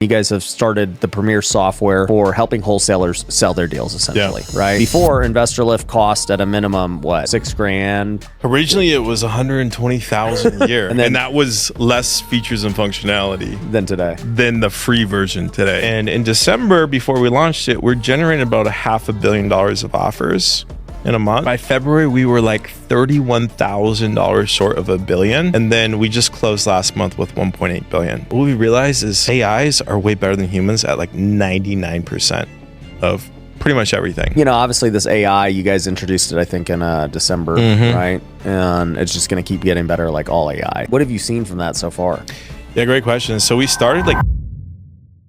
You guys have started the premier software for helping wholesalers sell their deals, essentially, right? Before, Investorlift cost at a minimum, what, $6,000? Originally, it was $120,000 a year, and that was less features and functionality than the free version today. And in December, before we launched it, we're generating about $500 million of offers in a month. By February, we were like $31,000 short of $1 billion. And then we just closed last month with $1.8 billion. What we realized is AIs are way better than humans at like 99% of pretty much everything. You know, obviously this AI, you guys introduced it, I think, in December, right? And it's just going to keep getting better like all AI. What have you seen from that so far? Yeah, great question. So we started like...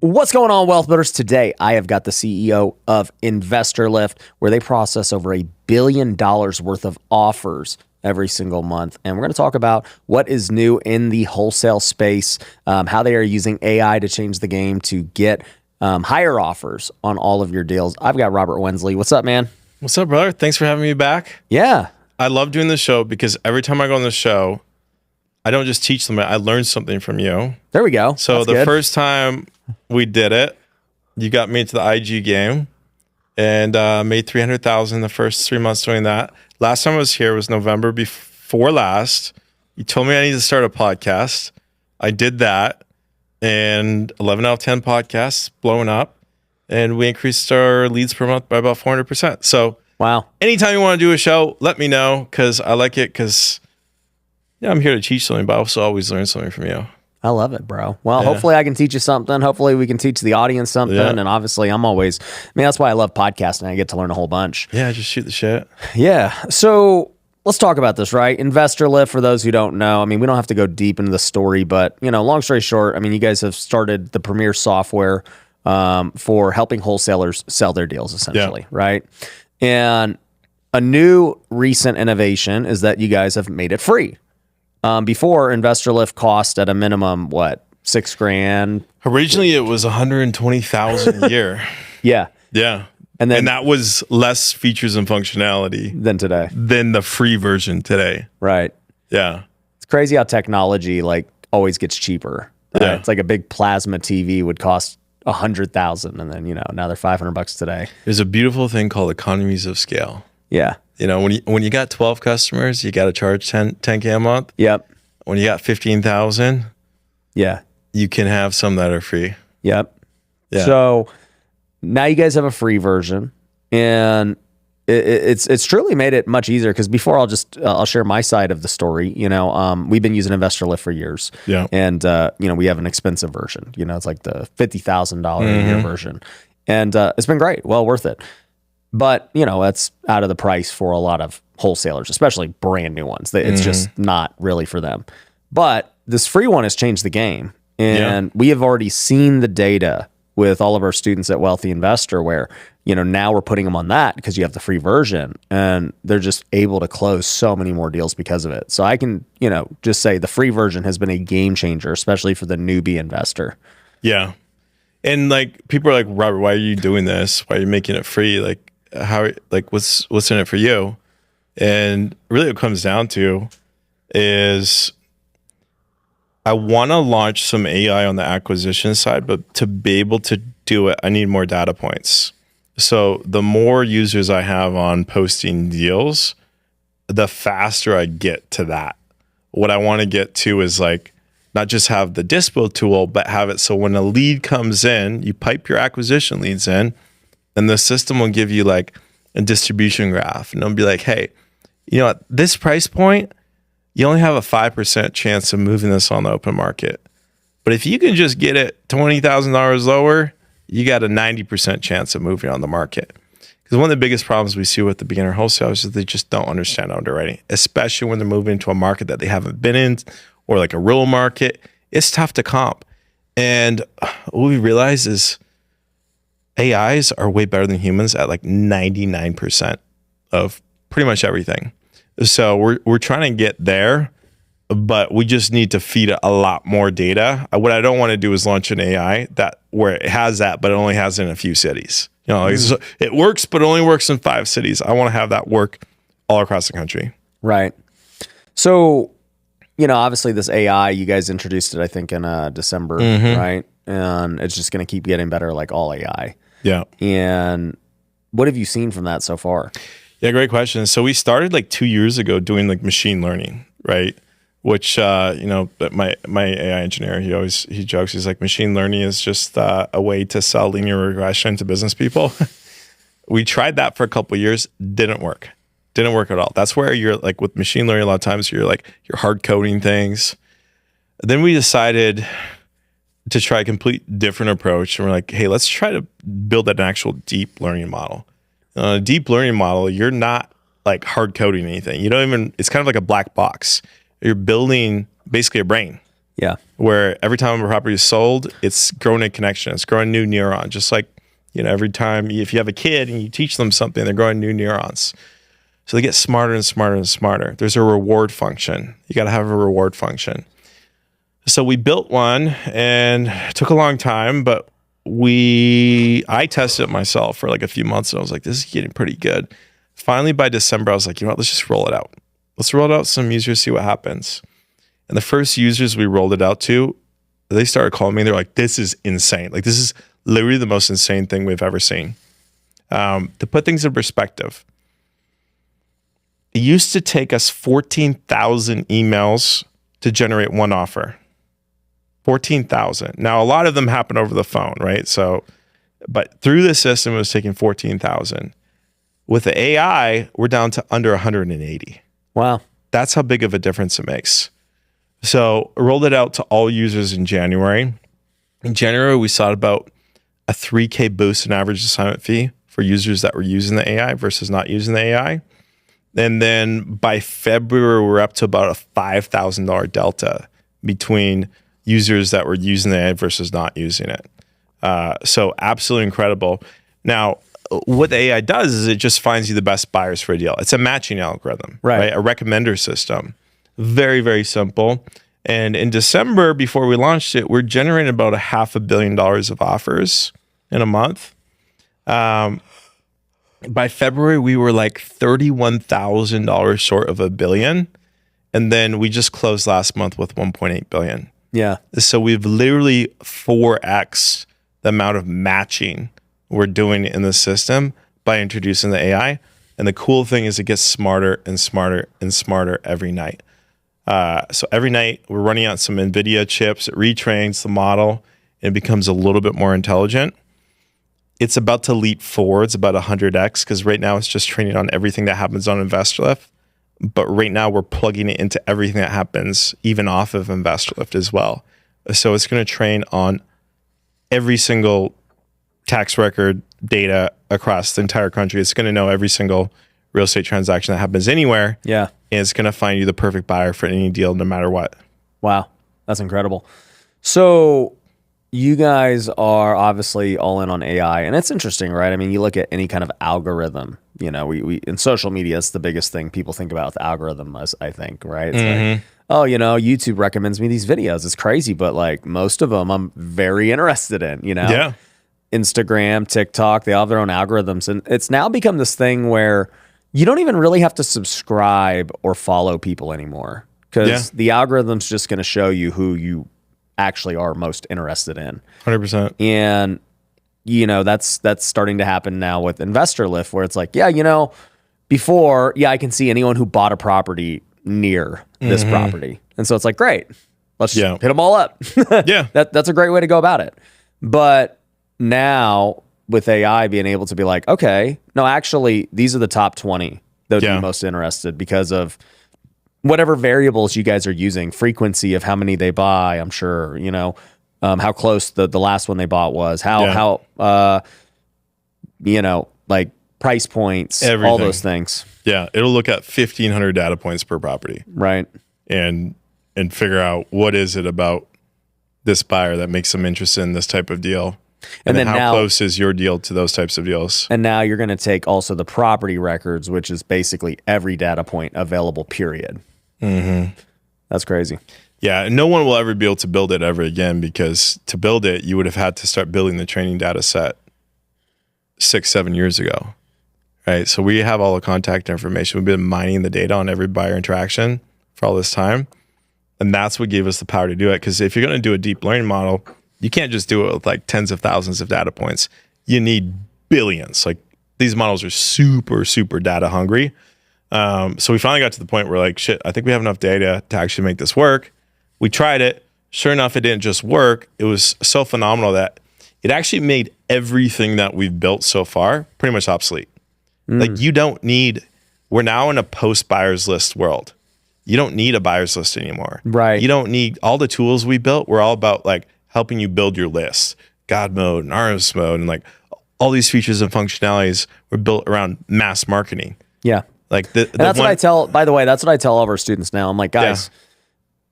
What's going on, wealth builders? Today, I have got the CEO of Investorlift, where they process over $1 billion worth of offers every single month. And we're going to talk about what is new in the wholesale space, how they are using AI to change the game to get higher offers on all of your deals. I've got Robert Wensley. What's up, man? What's up, brother? Thanks for having me back. Yeah. I love doing the show because every time I go on the show, I don't just teach them, I learn something from you. There we go. So the first time we did it, you got me into the IG game and made $300,000 the first 3 months doing that. Last time I was here was November before last. You told me I need to start a podcast. I did that, and 11 out of 10 podcasts blowing up, and we increased our leads per month by about 400%. So wow. Anytime you want to do a show, let me know, because I like it, because I'm here to teach something, but I also always learn something from you. I love it, bro. Well, hopefully I can teach you something. Hopefully we can teach the audience something. Yeah. And obviously that's why I love podcasting. I get to learn a whole bunch. Yeah, just shoot the shit. Yeah. So let's talk about this, right? Investorlift, for those who don't know, I mean, we don't have to go deep into the story, but, you know, long story short, I mean, you guys have started the premier software for helping wholesalers sell their deals, essentially, right? And a new recent innovation is that you guys have made it free. Before, Investorlift cost at a minimum, what, $6,000? Originally, it was $120,000 a year. Yeah. And that was less features and functionality than the free version today. Right. Yeah. It's crazy how technology like always gets cheaper. Yeah. It's like a big plasma TV would cost $100,000, and then now they're $500 today. There's a beautiful thing called economies of scale. Yeah. You know, when you got 12 customers, you got to charge 10K a month. Yep. When you got 15,000, yeah, you can have some that are free. Yep. Yeah. So now you guys have a free version, and it's truly made it much easier, because before I'll share my side of the story. You know, we've been using Investorlift for years. Yeah. And we have an expensive version. You know, it's like the $50,000 a year version, and it's been great, well worth it. But, that's out of the price for a lot of wholesalers, especially brand new ones. It's just not really for them. But this free one has changed the game. And we have already seen the data with all of our students at Wealthy Investor where, now we're putting them on that because you have the free version, and they're just able to close so many more deals because of it. So I can, just say the free version has been a game changer, especially for the newbie investor. Yeah. And like, people are like, Robert, why are you doing this? Why are you making it free? Like, what's in it for you? And really what it comes down to is I want to launch some AI on the acquisition side, but to be able to do it, I need more data points. So the more users I have on posting deals, the faster I get to that. What I want to get to is like, not just have the dispo tool, but have it so when a lead comes in, you pipe your acquisition leads in, and the system will give you like a distribution graph, and it'll be like, hey, at this price point, you only have a 5% chance of moving this on the open market. But if you can just get it $20,000 lower, you got a 90% chance of moving on the market. Because one of the biggest problems we see with the beginner wholesalers is they just don't understand underwriting, especially when they're moving into a market that they haven't been in, or like a real market. It's tough to comp. And what we realize is AIs are way better than humans at like 99% of pretty much everything. So we're trying to get there, but we just need to feed it a lot more data. What I don't want to do is launch an AI where it has that, but it only has it in a few cities. It works, but it only works in 5 cities. I want to have that work all across the country. Right. So, obviously this AI, you guys introduced it, I think, in December, right? and it's just going to keep getting better, like all AI. Yeah. And what have you seen from that so far? Yeah, great question. So we started like 2 years ago doing like machine learning, right? Which my AI engineer, he jokes, he's like, machine learning is just a way to sell linear regression to business people. We tried that for a couple of years, didn't work at all. That's where you're like with machine learning, a lot of times you're hard coding things. Then we decided to try a complete different approach, and we're like, hey, let's try to build an actual deep learning model. A deep learning model, you're not like hard coding anything. It's kind of like a black box. You're building basically a brain. Yeah. Where every time a property is sold, it's growing a connection. It's growing new neurons. Just like, every time if you have a kid and you teach them something, they're growing new neurons. So they get smarter and smarter and smarter. There's a reward function. You got to have a reward function. So we built one, and it took a long time, but I tested it myself for like a few months, and I was like, this is getting pretty good. Finally, by December, I was like, let's just roll it out. Let's roll it out to some users, see what happens. And the first users we rolled it out to, they started calling me. They're like, this is insane. Like, this is literally the most insane thing we've ever seen. To put things in perspective, it used to take us 14,000 emails to generate one offer. 14,000. Now, a lot of them happen over the phone, right? So, but through the system, it was taking 14,000. With the AI, we're down to under 180. Wow. That's how big of a difference it makes. So I rolled it out to all users in January. In January, we saw about a $3,000 boost in average assignment fee for users that were using the AI versus not using the AI. And then by February, we're up to about a $5,000 delta between users that were using the AI versus not using it. So absolutely incredible. Now, what the AI does is it just finds you the best buyers for a deal. It's a matching algorithm, right? A recommender system. Very, very simple. And in December, before we launched it, we're generating about $500 million of offers in a month. By February, we were like $31,000 short of $1 billion. And then we just closed last month with $1.8 billion. Yeah. So we've literally 4x the amount of matching we're doing in the system by introducing the AI. And the cool thing is it gets smarter and smarter and smarter every night. So every night we're running out some NVIDIA chips. It retrains the model and it becomes a little bit more intelligent. It's about to leap forward. It's about 100x because right now it's just training on everything that happens on Investorlift. But right now we're plugging it into everything that happens even off of Investorlift as well. So it's going to train on every single tax record data across the entire country. It's going to know every single real estate transaction that happens anywhere. Yeah. And it's going to find you the perfect buyer for any deal, no matter what. Wow. That's incredible. So you guys are obviously all in on AI, and it's interesting, right? I mean, you look at any kind of algorithm, we in social media, it's the biggest thing people think about with algorithm, I think, right? It's like, YouTube recommends me these videos. It's crazy, but like most of them I'm very interested in, Yeah. Instagram, TikTok, they all have their own algorithms. And it's now become this thing where you don't even really have to subscribe or follow people anymore because the algorithm's just going to show you who you actually are most interested in. 100%. And, that's starting to happen now with Investorlift where it's like, before, I can see anyone who bought a property near this property. And so it's like, great, let's just hit them all up. Yeah. That's a great way to go about it. But now with AI being able to be like, okay, no, actually, these are the top 20 that would be most interested because of whatever variables you guys are using, frequency of how many they buy, I'm sure, how close the last one they bought was, how like price points, everything. All those things. Yeah. It'll look at 1,500 data points per property. Right. And figure out what is it about this buyer that makes them interested in this type of deal. And then how close is your deal to those types of deals? And now you're going to take also the property records, which is basically every data point available, period. Mm-hmm. That's crazy. Yeah. And no one will ever be able to build it ever again because to build it, you would have had to start building the training data set 6-7 years ago. Right. So we have all the contact information. We've been mining the data on every buyer interaction for all this time. And that's what gave us the power to do it. Because if you're going to do a deep learning model, You can't just do it with like tens of thousands of data points. You need billions. Like these models are super, super data hungry. So we finally got to the point where like, shit, I think we have enough data to actually make this work. We tried it. Sure enough, it didn't just work. It was so phenomenal that it actually made everything that we've built so far pretty much obsolete. Like you don't need, we're now in a post buyer's list world. You don't need a buyer's list anymore. Right. You don't need all the tools we built. We're all about like helping you build your list, God mode and RS mode, and like all these features and functionalities were built around mass marketing. Yeah. Like that's what I tell, by the way, that's what I tell all of our students now. I'm like, guys,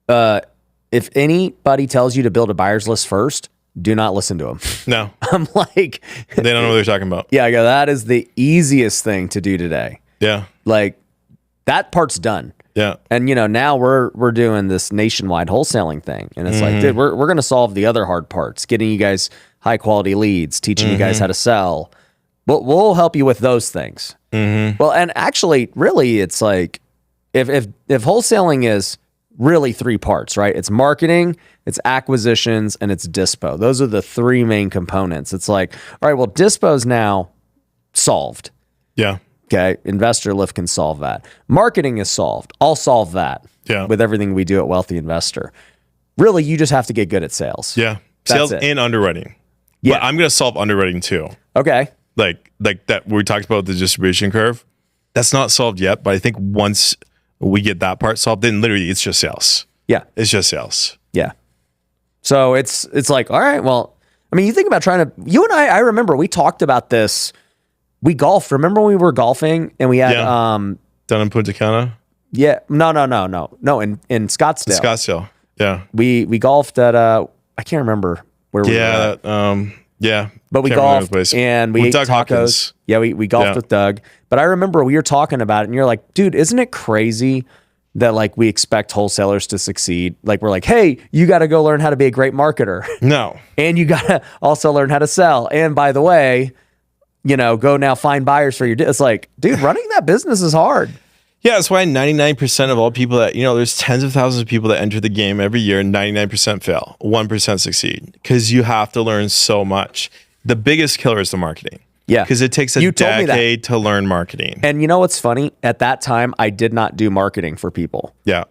if anybody tells you to build a buyer's list first, do not listen to them. No. I'm like, they don't know what they're talking about. Yeah, I go, that is the easiest thing to do today. Yeah. Like that part's done. Yeah. And now we're doing this nationwide wholesaling thing. And it's like, dude, we're going to solve the other hard parts, getting you guys high quality leads, teaching you guys how to sell. We'll help you with those things. Well, and actually, really, it's like if wholesaling is really three parts, right? It's marketing, it's acquisitions, and it's dispo. Those are the three main components. It's like, all right, well, dispo's now solved. Yeah. Okay. Investorlift can solve that. Marketing is solved. I'll solve that. Yeah. With everything we do at Wealthy Investor. Really, you just have to get good at sales. Yeah. That's Sales it. and underwriting. Yeah. But I'm going to solve underwriting too. Okay. Like that we talked about the distribution curve. That's not solved yet, but I think once we get that part solved, then literally it's just sales. Yeah. It's just sales. Yeah. So it's like, all right, well, I mean, you think about you and I remember we talked about this. We golfed. Remember when we were golfing and we had, down in Punta Cana? Yeah. No, in Scottsdale. Scottsdale. Yeah. We golfed at, I can't remember where we were at. Yeah. But we Can't remember golfed the place. and we With ate Doug tacos. Hawkins. Yeah, we golfed with Doug. But I remember we were talking about it and you're like, dude, isn't it crazy that like we expect wholesalers to succeed? Like we're like, hey, you got to go learn how to be a great marketer. No. And you got to also learn how to sell. And by the way, go now find buyers for your, it's like, dude, running that business is hard. Yeah, that's why 99% of all people that, there's tens of thousands of people that enter the game every year and 99% fail, 1% succeed. Because you have to learn so much. The biggest killer is the marketing. Yeah. Because it takes a decade to learn marketing. And you know what's funny? At that time, I did not do marketing for people. Yeah.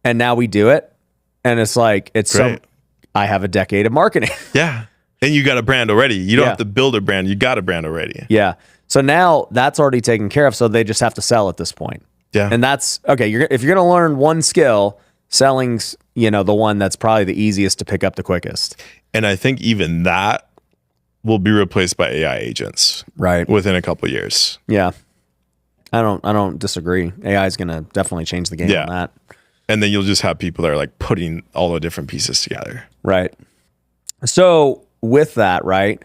And now we do it. And it's like, Great. I have a decade of marketing. Yeah. And you got a brand already. You don't have to build a brand. You got a brand already. Yeah. So now that's already taken care of. So they just have to sell at this point. Yeah. And that's, okay, if you're going to learn one skill, selling's, the one that's probably the easiest to pick up the quickest. And I think even that will be replaced by AI agents. Right. Within a couple of years. Yeah. I don't disagree. AI is going to definitely change the game on that. And then you'll just have people that are like putting all the different pieces together. Right. So with that, right,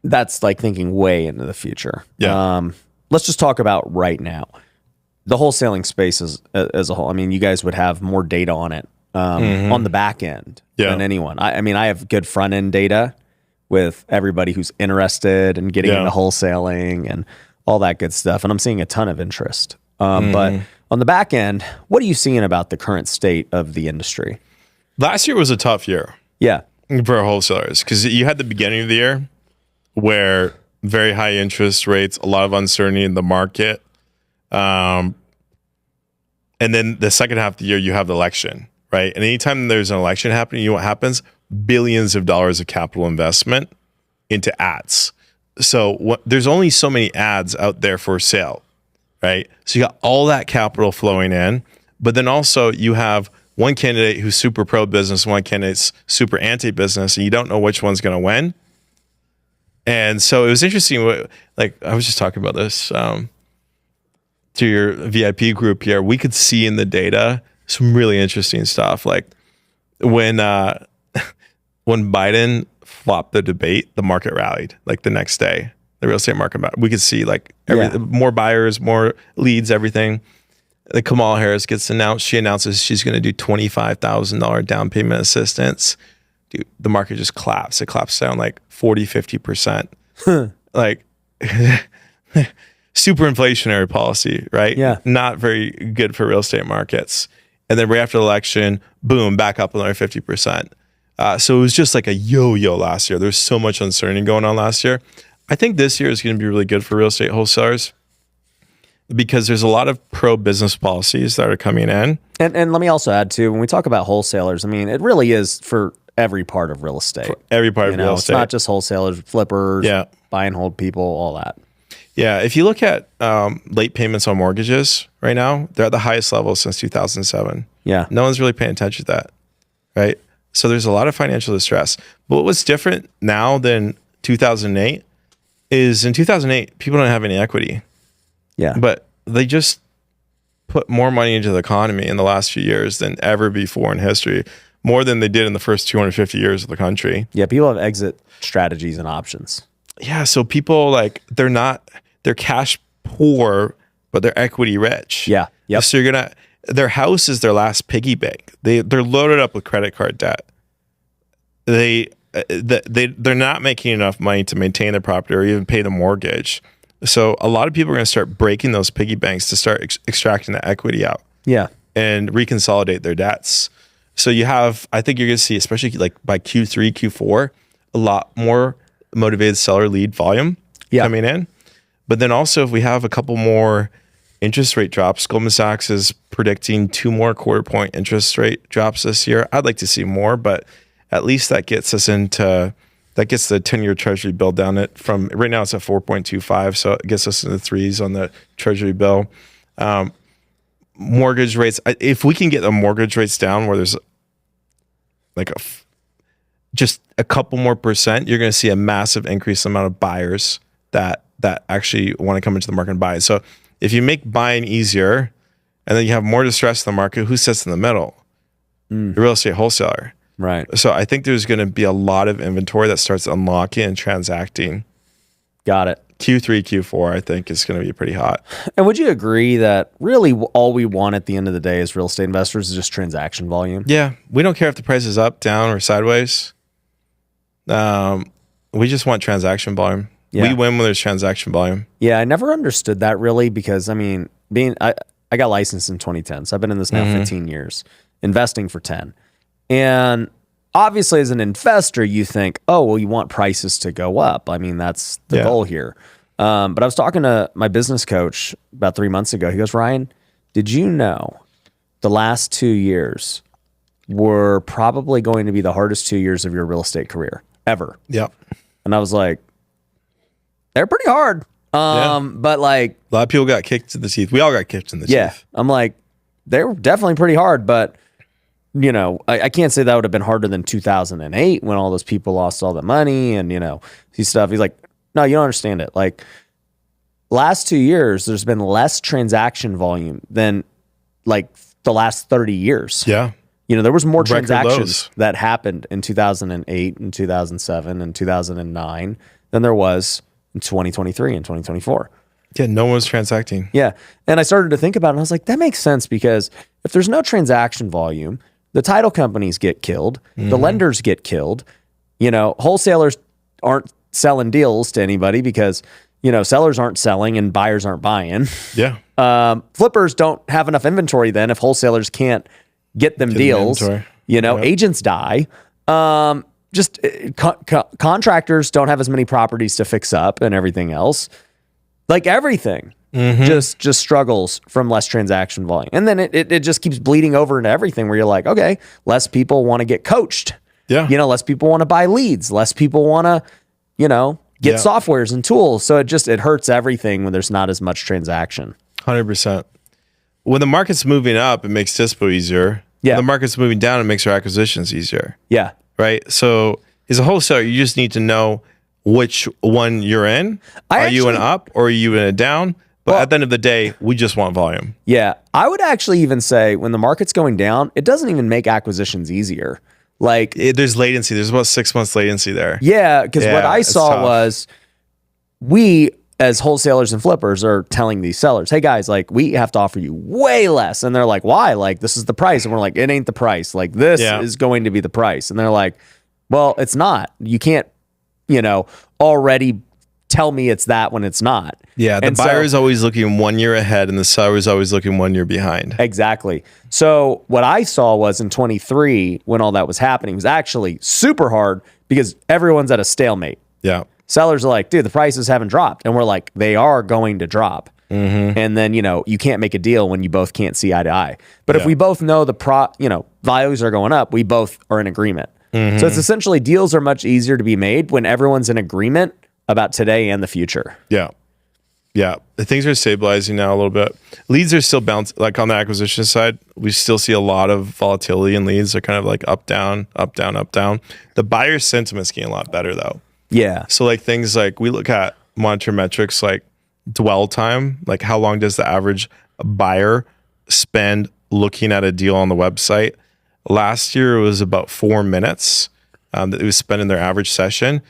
that's like thinking way into the future. Yeah. Let's just talk about right now. The wholesaling space as a whole. I mean, you guys would have more data on it on the back end than anyone. I mean, I have good front end data with everybody who's interested in getting into wholesaling and all that good stuff. And I'm seeing a ton of interest. But on the back end, what are you seeing about the current state of the industry? Last year was a tough year. Yeah. For wholesalers, because you had the beginning of the year where very high interest rates, a lot of uncertainty in the market. And then the second half of the year, you have the election, right? And anytime there's an election happening, you know what happens? Billions of dollars of capital investment into ads. So there's only so many ads out there for sale, right? So you got all that capital flowing in, but then also you have one candidate who's super pro business, one candidate's super anti business, and you don't know which one's going to win. And so it was interesting. Like I was just talking about this to your VIP group here. We could see in the data some really interesting stuff. Like when Biden flopped the debate, the market rallied. Like the next day, the real estate market, we could see like more buyers, more leads, everything. Like Kamala Harris gets announced. She announces she's going to do $25,000 down payment assistance. Dude, the market just collapsed. It collapsed down like 40, 50%. Like super inflationary policy, right? Yeah. Not very good for real estate markets. And then right after the election, boom, back up another 50%. So it was just like a yo-yo last year. There's so much uncertainty going on last year. I think this year is going to be really good for real estate wholesalers because there's a lot of pro-business policies that are coming in. And let me also add too, when we talk about wholesalers, I mean, it really is for every part of real estate. For every part of real estate. It's not just wholesalers, flippers, yeah, buy and hold people, all that. Yeah, if you look at late payments on mortgages right now, they're at the highest level since 2007. Yeah. No one's really paying attention to that, right? So there's a lot of financial distress. But what's different now than 2008 is in 2008, people don't have any equity. Yeah. But they just put more money into the economy in the last few years than ever before in history, more than they did in the first 250 years of the country. Yeah, people have exit strategies and options. Yeah, so people they're cash poor, but they're equity rich. Yeah. Yep. So their house is their last piggy bank. They're loaded up with credit card debt. They're not making enough money to maintain their property or even pay the mortgage. So a lot of people are going to start breaking those piggy banks to start extracting the equity out. Yeah. And reconsolidate their debts. So I think you're going to see, especially like by Q3, Q4, a lot more motivated seller lead volume coming in. But then also if we have a couple more interest rate drops, Goldman Sachs is predicting 2 more quarter point interest rate drops this year. I'd like to see more, but at least that gets the 10-year treasury bill down from right now it's at 4.25. So it gets us in the 3s on the treasury bill. Mortgage rates, if we can get the mortgage rates down where there's like just a couple more percent, you're going to see a massive increase in the amount of buyers that actually want to come into the market and buy. So if you make buying easier and then you have more distress in the market, who sits in the middle? The real estate wholesaler. Right. So I think there's going to be a lot of inventory that starts unlocking and transacting. Got it. Q3, Q4, I think is going to be pretty hot. And would you agree that really all we want at the end of the day as real estate investors is just transaction volume? Yeah. We don't care if the price is up, down, or sideways. We just want transaction volume. Yeah. We win when there's transaction volume. Yeah, I never understood that really because, I mean, I got licensed in 2010, so I've been in this now 15 years, investing for 10. And obviously as an investor, you think, oh, well, you want prices to go up. I mean, that's the goal here. But I was talking to my business coach about 3 months ago. He goes, Ryan, did you know the last 2 years were probably going to be the hardest 2 years of your real estate career ever? Yep. And I was like, they're pretty hard. But like a lot of people got kicked in the teeth. We all got kicked in the teeth. I'm like, they're definitely pretty hard, but you know, I can't say that would have been harder than 2008 when all those people lost all the money and, you know, see stuff. He's like, no, you don't understand it. Like last 2 years, there's been less transaction volume than like the last 30 years. Yeah. You know, there was more Record transactions lows. that happened in 2008 and 2007 and 2009 than there was in 2023 and 2024. Yeah, no one's transacting. Yeah. And I started to think about it and I was like, that makes sense because if there's no transaction volume, the title companies get killed, the lenders get killed, you know, wholesalers aren't selling deals to anybody because, you know, sellers aren't selling and buyers aren't buying. Yeah. Flippers don't have enough inventory then if wholesalers can't get them deals. You know, agents die. Contractors don't have as many properties to fix up and everything else. Like everything just struggles from less transaction volume. And then it just keeps bleeding over into everything where you're like, okay, less people want to get coached. Yeah. You know, less people want to buy leads. Less people want to, you know, get softwares and tools. So it hurts everything when there's not as much transaction. 100%. When the market's moving up, it makes dispo easier. Yeah. When the market's moving down, it makes our acquisitions easier. Yeah. Right. So as a wholesaler, you just need to know which one you're in. Are you in up or are you in a down? But at the end of the day, we just want volume. Yeah. I would actually even say when the market's going down, it doesn't even make acquisitions easier. Like there's latency. There's about 6 months latency there. Yeah. Because what I saw was we as wholesalers and flippers are telling these sellers, hey guys, like we have to offer you way less. And they're like, why? Like this is the price. And we're like, it ain't the price. Like this is going to be the price. And they're like, well, it's not. You can't, you know, already tell me it's that when it's not. Yeah, the And buyer so- is always looking 1 year ahead and the seller is always looking 1 year behind. Exactly. So what I saw was in 23, when all that was happening, was actually super hard because everyone's at a stalemate. Yeah. Sellers are like, dude, the prices haven't dropped. And we're like, they are going to drop. And then, you can't make a deal when you both can't see eye to eye. But if we both know values are going up, we both are in agreement. So it's essentially deals are much easier to be made when everyone's in agreement about today and the future. Yeah. Yeah. Things are stabilizing now a little bit. Leads are still bouncing. Like on the acquisition side, we still see a lot of volatility in leads. They're kind of like up, down, up, down, up, down. The buyer sentiment's getting a lot better though. Yeah. So like things like we look at monitor metrics like dwell time, like how long does the average buyer spend looking at a deal on the website? Last year it was about 4 minutes that it was spent in their average session.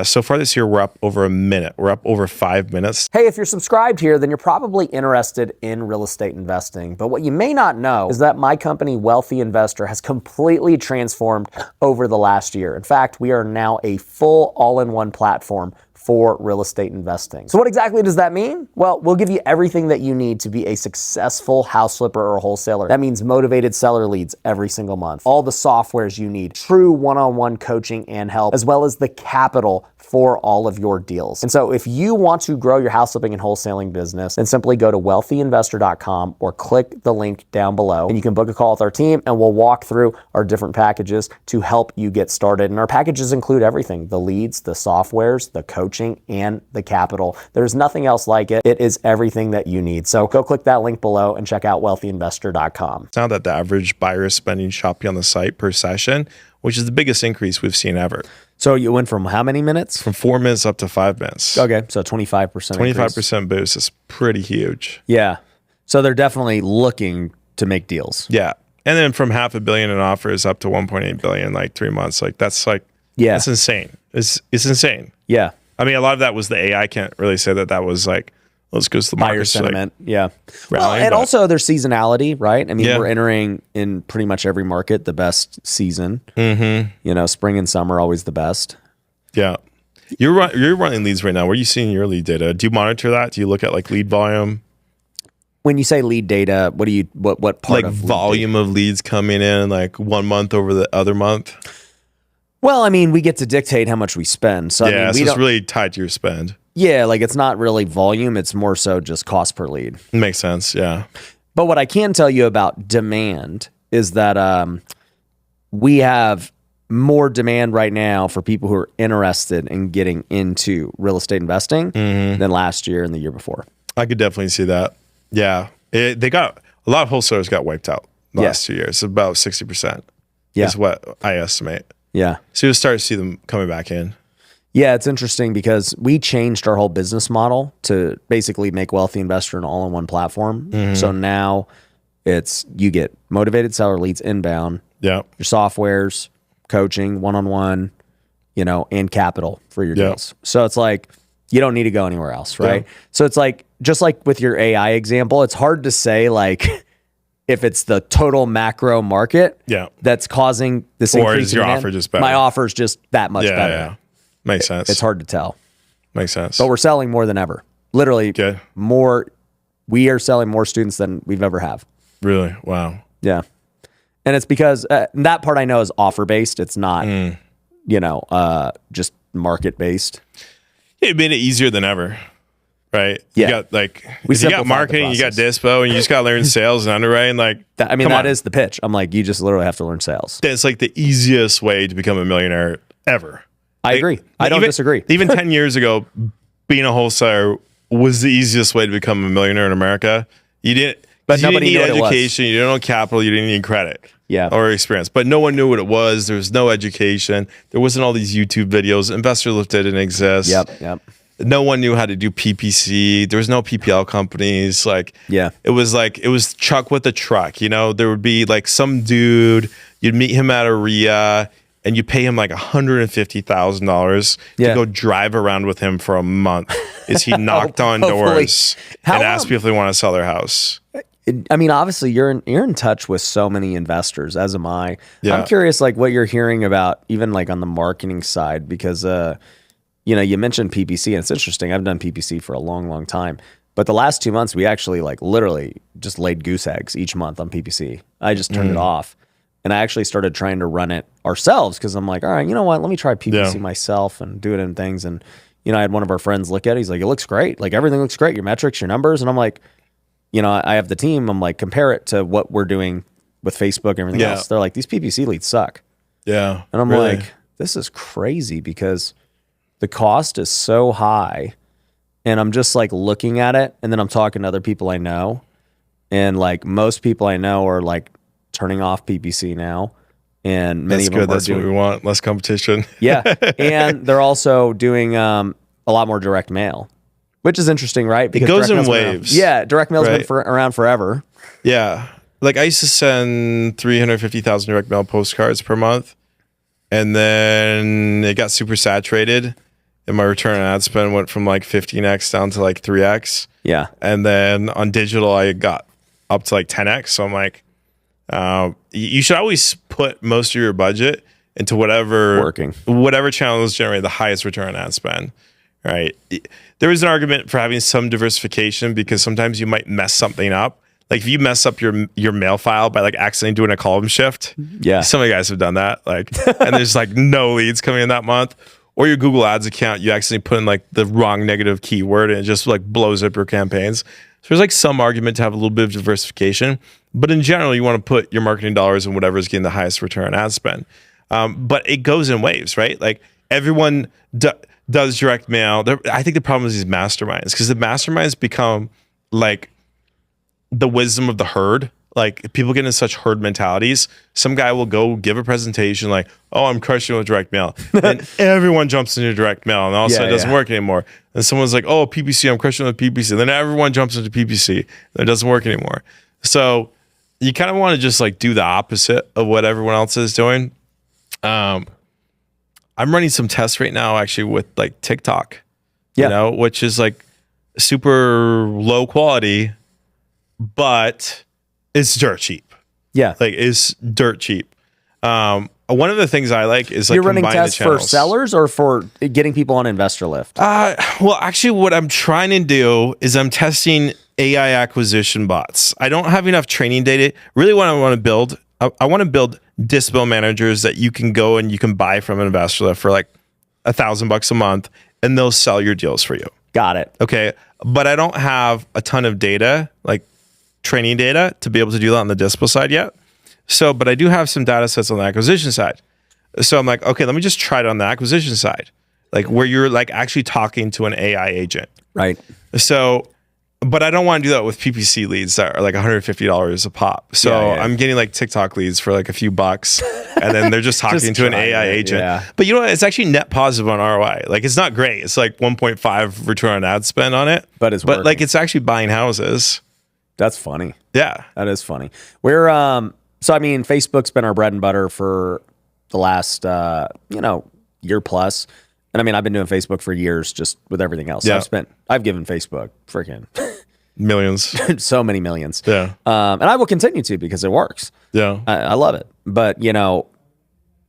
So far this year, we're up over a minute. We're up over 5 minutes. Hey, if you're subscribed here, then you're probably interested in real estate investing. But what you may not know is that my company, Wealthy Investor, has completely transformed over the last year. In fact, we are now a full all-in-one platform for real estate investing. So what exactly does that mean? Well, we'll give you everything that you need to be a successful house flipper or wholesaler. That means motivated seller leads every single month, all the softwares you need, true one-on-one coaching and help, as well as the capital for all of your deals. And so if you want to grow your house flipping and wholesaling business, then simply go to wealthyinvestor.com or click the link down below and you can book a call with our team and we'll walk through our different packages to help you get started. And our packages include everything: the leads, the softwares, the coaching, and the capital. There's nothing else like it. It is everything that you need. So go click that link below and check out wealthyinvestor.com. Now that the average buyer is spending shopping on the site per session, which is the biggest increase we've seen ever. So you went from how many minutes? From 4 minutes up to 5 minutes. Okay, so 25%. 25% boost is pretty huge. Yeah. So they're definitely looking to make deals. Yeah. And then from $500 million in offers up to 1.8 billion, like 3 months, that's insane. It's insane. Yeah. I mean, a lot of that was the AI. Can't really say that was like, let's go to the market. Buyer sentiment. Yeah. Rallying, and also there's seasonality, right? I mean, Yeah. we're entering in pretty much every market the best season. Spring and summer always the best. Yeah. You're running leads right now. Where are you seeing your lead data? Do you monitor that? Do you look at like lead volume? When you say lead data, what part Like of volume of leads coming in like 1 month over the other month? Well, I mean, we get to dictate how much we spend. So I mean, so it's really tied to your spend. Yeah, like it's not really volume, it's more so just cost per lead. Makes sense, yeah. But what I can tell you about demand is that we have more demand right now for people who are interested in getting into real estate investing than last year and the year before. I could definitely see that. Yeah. They got a lot of wholesalers got wiped out the last 2 years. About 60% is what I estimate. Yeah. So you'll start to see them coming back in. Yeah, it's interesting because we changed our whole business model to basically make Wealthy Investor an all-in-one platform. So now you get motivated seller leads inbound, Yeah. your softwares, coaching, one-on-one, and capital for your deals. So it's like you don't need to go anywhere else, right? Yeah. So it's like just like with your AI example, it's hard to say like if it's the total macro market that's causing this increase. Or is your offer just better? My offer is just that much better. Yeah. Makes sense. It's hard to tell. Makes sense. But we're selling more than ever. Literally Okay. more. We are selling more students than we've ever have. Really? Wow. Yeah. And it's because that part I know is offer based. It's not, just market based. It made it easier than ever. Right? Yeah. You got We if you got simplified the marketing, you got process. dispo, and you just got to learn sales and underwriting. Like, That is the pitch. I'm like, you just literally have to learn sales. it's like the easiest way to become a millionaire ever. I agree. I don't disagree. Even 10 years ago, being a wholesaler was the easiest way to become a millionaire in America. You didn't, But you didn't nobody need knew what it was. education, you didn't know capital, you didn't need credit. Yeah. Or experience. But no one knew what it was. There was no education. There wasn't all these YouTube videos. Investorlift didn't exist. Yep. No one knew how to do PPC. There was no PPL companies. It was Chuck with a truck. There would be like some dude, you'd meet him at a RIA and you pay him like $150,000 to go drive around with him for a month as he knocked on doors and asked people if they want to sell their house. I mean, obviously you're in touch with so many investors, as am I. Yeah. I'm curious, like what you're hearing about, even like on the marketing side, because you mentioned PPC, and it's interesting. I've done PPC for a long, long time. But the last 2 months, we actually like literally just laid goose eggs each month on PPC. I just turned it off. And I actually started trying to run it ourselves because I'm like, all right, you know what? Let me try PPC myself and do it in things. And, I had one of our friends look at it. He's like, it looks great. Like everything looks great. Your metrics, your numbers. And I'm like, I have the team. I'm like, compare it to what we're doing with Facebook and everything else. They're like, these PPC leads suck. Yeah. And I'm like, this is crazy because the cost is so high. And I'm just like looking at it. And then I'm talking to other people I know. And like most people I know are like turning off PPC now. And many of them are That's doing, what we want. Less competition. yeah. And they're also doing a lot more direct mail, which is interesting, right? Because it goes in waves. Direct mail's been around forever. Yeah. Like I used to send 350,000 direct mail postcards per month. And then it got super saturated. And my return on ad spend went from like 15x down to like 3x. Yeah. And then on digital, I got up to like 10x. So I'm like, you should always put most of your budget into whatever channels generate the highest return on ad spend, right? There is an argument for having some diversification because sometimes you might mess something up. Like if you mess up your mail file by like accidentally doing a column shift, some of you guys have done that. Like, and there's like no leads coming in that month. Or your Google Ads account, you accidentally put in like the wrong negative keyword and it just like blows up your campaigns. So there's like some argument to have a little bit of diversification, but in general, you want to put your marketing dollars in whatever is getting the highest return on ad spend. But it goes in waves, right? Like everyone does direct mail. I think the problem is these masterminds because the masterminds become like the wisdom of the herd. Like people get in such herd mentalities. Some guy will go give a presentation like, oh, I'm crushing with direct mail. And everyone jumps into direct mail and all of a sudden it doesn't work anymore. And someone's like, oh, PPC, I'm crushing with PPC. And then everyone jumps into PPC and it doesn't work anymore. So you kind of want to just like do the opposite of what everyone else is doing. I'm running some tests right now actually with like TikTok, which is like super low quality, but it's dirt cheap. Yeah. Like it's dirt cheap. One of the things I like is like you're running tests for sellers or for getting people on Investorlift? Well, actually what I'm trying to do is I'm testing AI acquisition bots. I don't have enough training data. Really what I want to build, I want to build dispo managers that you can go and you can buy from Investorlift for like $1,000 a month and they'll sell your deals for you. Got it. Okay. But I don't have a ton of data, like training data to be able to do that on the dispo side yet. So, but I do have some data sets on the acquisition side. So I'm like, okay, let me just try it on the acquisition side, like where you're like actually talking to an AI agent. Right. So, but I don't want to do that with PPC leads that are like $150 a pop. So I'm getting like TikTok leads for like a few bucks and then they're just talking to an AI agent. Yeah. But you know what? It's actually net positive on ROI. Like it's not great. It's like 1.5 return on ad spend on it. But like it's actually buying houses. That's funny. Yeah. That is funny. We're, so I mean, Facebook's been our bread and butter for the last, year plus. And I mean, I've been doing Facebook for years just with everything else. Yeah. I've given Facebook freaking millions, so many millions. Yeah. And I will continue to because it works. Yeah. I love it. But,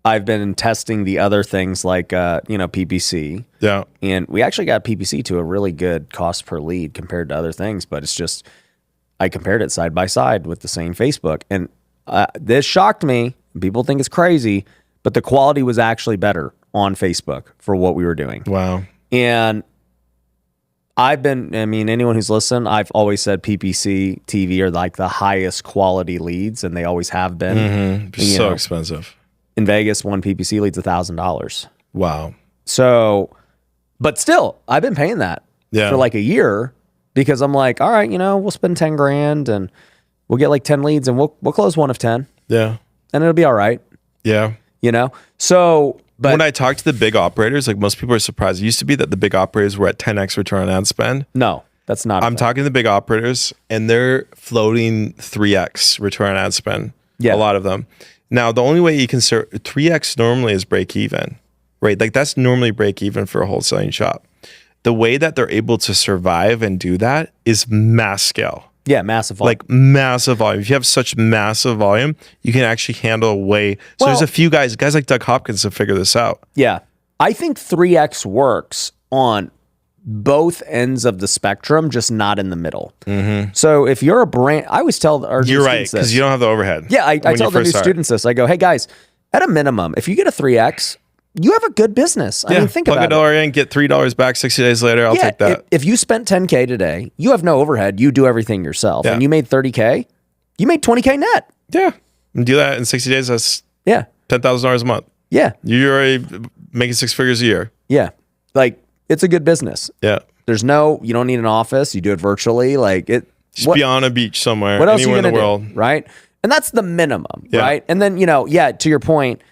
I've been testing the other things like, PPC. Yeah. And we actually got PPC to a really good cost per lead compared to other things. But it's just, I compared it side by side with the same Facebook. And this shocked me. People think it's crazy, but the quality was actually better on Facebook for what we were doing. Wow. And anyone who's listened, I've always said PPC TV are like the highest quality leads, and they always have been. Mm-hmm. So expensive. In Vegas, one PPC lead's $1,000. Wow. So, but still, I've been paying that for like a year because I'm like, all right, we'll spend 10 grand and we'll get like 10 leads and we'll close one of 10. Yeah. And it'll be all right. Yeah. So, but when I talk to the big operators, like most people are surprised. It used to be that the big operators were at 10x return on ad spend. No, that's not. I'm talking to the big operators and they're floating 3x return on ad spend. Yeah. A lot of them. Now, the only way you can 3x normally is break even, right? Like that's normally break even for a wholesaling shop. The way that they're able to survive and do that is mass scale. Yeah, massive volume. Like massive volume. If you have such massive volume, you can actually handle way. So there's a few guys like Doug Hopkins have figured this out. Yeah. I think 3X works on both ends of the spectrum, just not in the middle. So if you're a brand, I always tell our You're right, students this. because you don't have the overhead. Yeah, I when tell you the first new start. students this. I go, hey guys, at a minimum, if you get a 3X, you have a good business. I mean, think plug about a dollar it. in, get $3 back 60 days later. I'll take that. If you spent 10K today, you have no overhead. You do everything yourself, and you made 30K. You made 20K net. Yeah, and do that in 60 days. That's $10,000 a month. Yeah, You're already making 6 figures a year. yeah. Like it's a good business. Yeah, You don't need an office. You do it virtually. Like it. just be on a beach somewhere, What else anywhere are you in the gonna world. do, right? And that's the minimum, Yeah. right? And then to your point,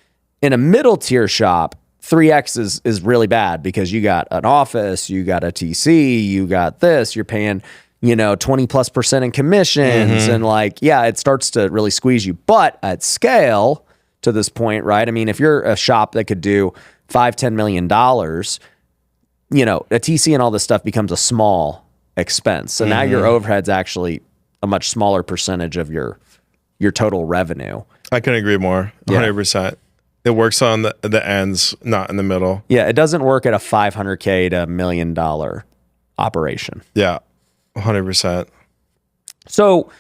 in a middle tier shop, 3X is really bad because you got an office, you got a TC, you got this, you're paying 20+% in commissions, and it starts to really squeeze you. But at scale, to this point, right? I mean, if you're a shop that could do $5-10 million, a TC and all this stuff becomes a small expense. So now your overhead's actually a much smaller percentage of your total revenue. I couldn't agree more. 100%. It works on the ends, not in the middle. Yeah, it doesn't work at a $500K to $1 million operation. Yeah, 100%. So,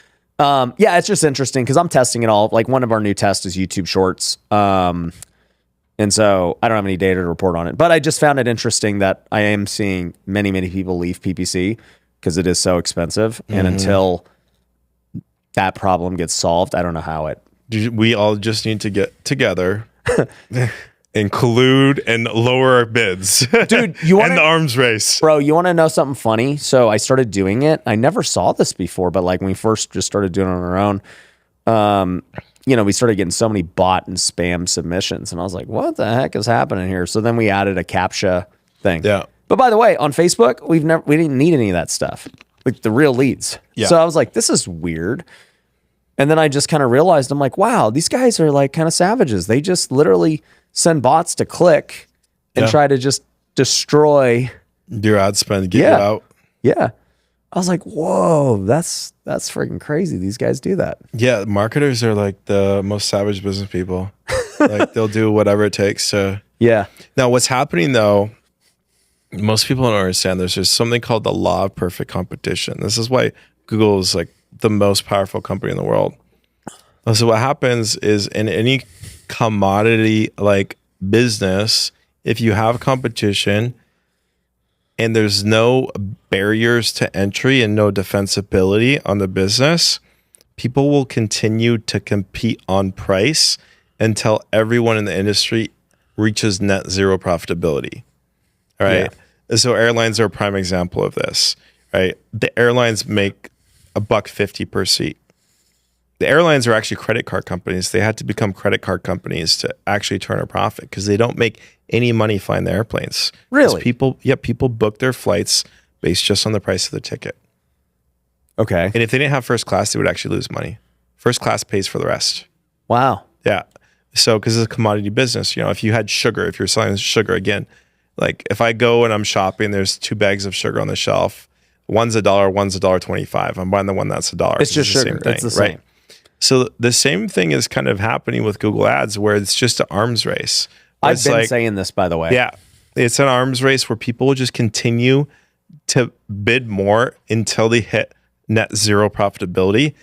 it's just interesting because I'm testing it all. Like one of our new tests is YouTube Shorts. And so I don't have any data to report on it, but I just found it interesting that I am seeing many, many people leave PPC because it is so expensive. And until that problem gets solved, I don't know how it. We all just need to get together and collude and lower our bids. Dude, you want the arms race. Bro, you want to know something funny? So I started doing it. I never saw this before, but like when we first just started doing it on our own, we started getting so many bot and spam submissions. And I was like, what the heck is happening here? So then we added a CAPTCHA thing. Yeah. But by the way, on Facebook, we didn't need any of that stuff, like the real leads. Yeah. So I was like, this is weird. And then I just kind of realized, I'm like, wow, these guys are like kind of savages. They just literally send bots to click and try to just destroy your ad spend, get you out. Yeah. I was like, whoa, that's freaking crazy. These guys do that. Yeah, marketers are like the most savage business people. Like they'll do whatever it takes to. Yeah. Now, what's happening though, most people don't understand. There's just something called the law of perfect competition. This is why Google is like the most powerful company in the world. So what happens is in any commodity like business, if you have competition and there's no barriers to entry and no defensibility on the business, people will continue to compete on price until everyone in the industry reaches net zero profitability. All right. Yeah. So airlines are a prime example of this, right? The airlines make $1.50 per seat. The airlines are actually credit card companies. They had to become credit card companies to actually turn a profit because they don't make any money flying the airplanes. Really? People book their flights based just on the price of the ticket. Okay. And if they didn't have first class, they would actually lose money. First class pays for the rest. Wow. Yeah. So, because it's a commodity business, if you had sugar, if you're selling sugar again, like if I go and I'm shopping, there's 2 bags of sugar on the shelf. One's $1, one's $1.25. I'm buying the one that's $1. It's just sugar. It's the same. Right? So the same thing is kind of happening with Google Ads, where it's just an arms race. I've been saying this, by the way. Yeah, it's an arms race where people will just continue to bid more until they hit net zero profitability.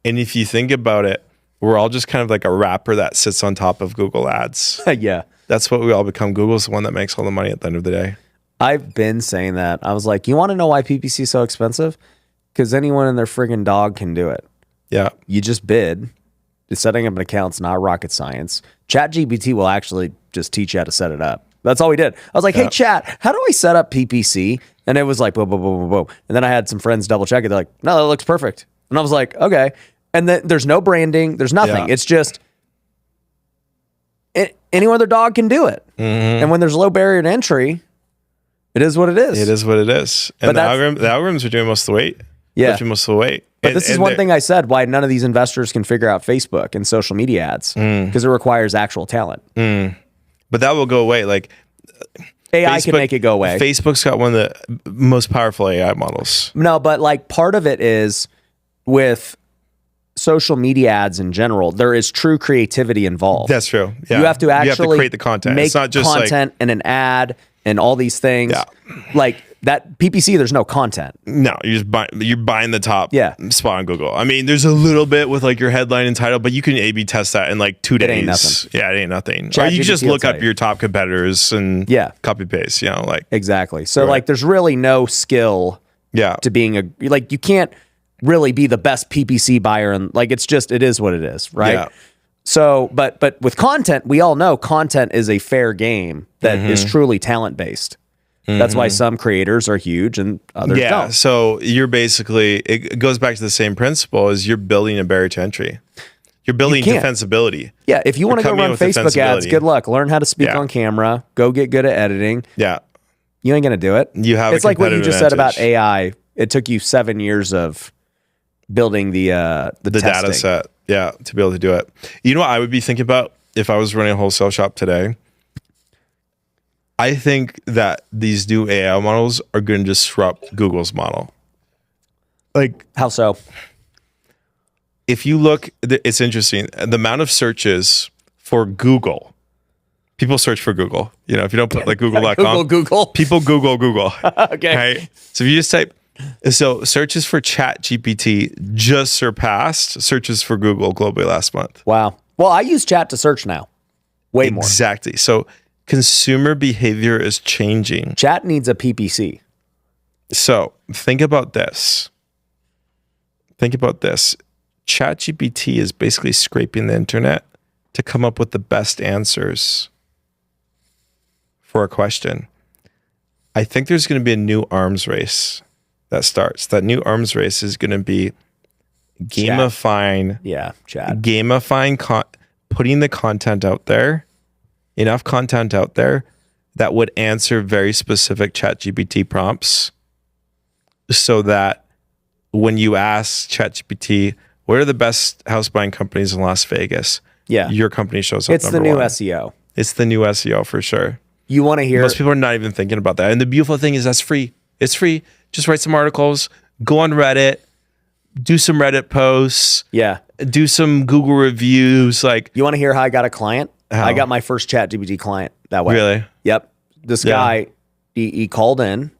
And if you think about it, we're all just kind of like a wrapper that sits on top of Google Ads. Yeah. That's what we all become. Google's the one that makes all the money at the end of the day. I've been saying that. I was like, you want to know why PPC is so expensive? Because anyone and their friggin' dog can do it. Yeah. You just bid. Setting up an account's not rocket science. ChatGPT will actually just teach you how to set it up. That's all we did. I was like, hey, chat, how do I set up PPC? And it was like, boom, boom, boom, boom, boom. And then I had some friends double check it. They're like, no, that looks perfect. And I was like, okay. And then there's no branding. There's nothing. Yeah. It's just anyone with their dog can do it. Mm-hmm. And when there's low barrier to entry, it is what it is. It is what it is. And the algorithms are doing most of the weight. Yeah. Most of the weight. But this is one thing I said, why none of these investors can figure out Facebook and social media ads, because it requires actual talent. But that will go away. Like AI can make it go away. Facebook's got one of the most powerful AI models. No, but like part of it is with social media ads in general, there is true creativity involved. That's true. Yeah. You have to actually create the content. make It's not just content and an ad and all these things. Yeah. Like that PPC, there's no content. No, you're buying the top spot on Google. I mean, there's a little bit with like your headline and title, but you can A/B test that in like 2 days. It ain't nothing. Yeah, it ain't nothing. Chat or you GPT just will look tell up you. your top competitors and copy paste. You know, like Exactly. So like, there's really no skill to being like, you can't really be the best PPC buyer, and like, it is what it is, right? Yeah. So, but with content, we all know content is a fair game that is truly talent based. That's why some creators are huge and others don't. So you're basically, it goes back to the same principle as you're building a barrier to entry. You're building defensibility. Yeah, if you want to go run Facebook ads, good luck. Learn how to speak on camera. Go get good at editing. Yeah. You ain't going to do it. You have It's like what you just said about AI. It took you 7 years of building the data set. Yeah, to be able to do it. You know what I would be thinking about if I was running a wholesale shop today? I think that these new AI models are going to disrupt Google's model. Like, how so? If you look, it's interesting. The amount of searches for Google, people search for Google. You know, if you don't put like Google.com, Google. People Google. Okay. Right? So if you just type, so searches for Chat GPT just surpassed searches for Google globally last month. Wow. Well, I use chat to search now. Way more. Exactly. So consumer behavior is changing. Chat needs a PPC. So think about this. ChatGPT is basically scraping the internet to come up with the best answers for a question. I think there's going to be a new arms race that starts. That new arms race is going to be gamifying. Chat. Putting the content out there, enough content out there that would answer very specific ChatGPT prompts, so that when you ask ChatGPT, what are the best house buying companies in Las Vegas? Yeah. Your company shows up. It's the new SEO. It's the new SEO for sure. You want to hear. Most people are not even thinking about that. And the beautiful thing is that's free. It's free. Just write some articles, go on Reddit, do some Reddit posts. Yeah. Do some Google reviews. Like, you want to hear how I got a client? How? I got my first ChatGPT client that way. Really? Yep. This guy, he called in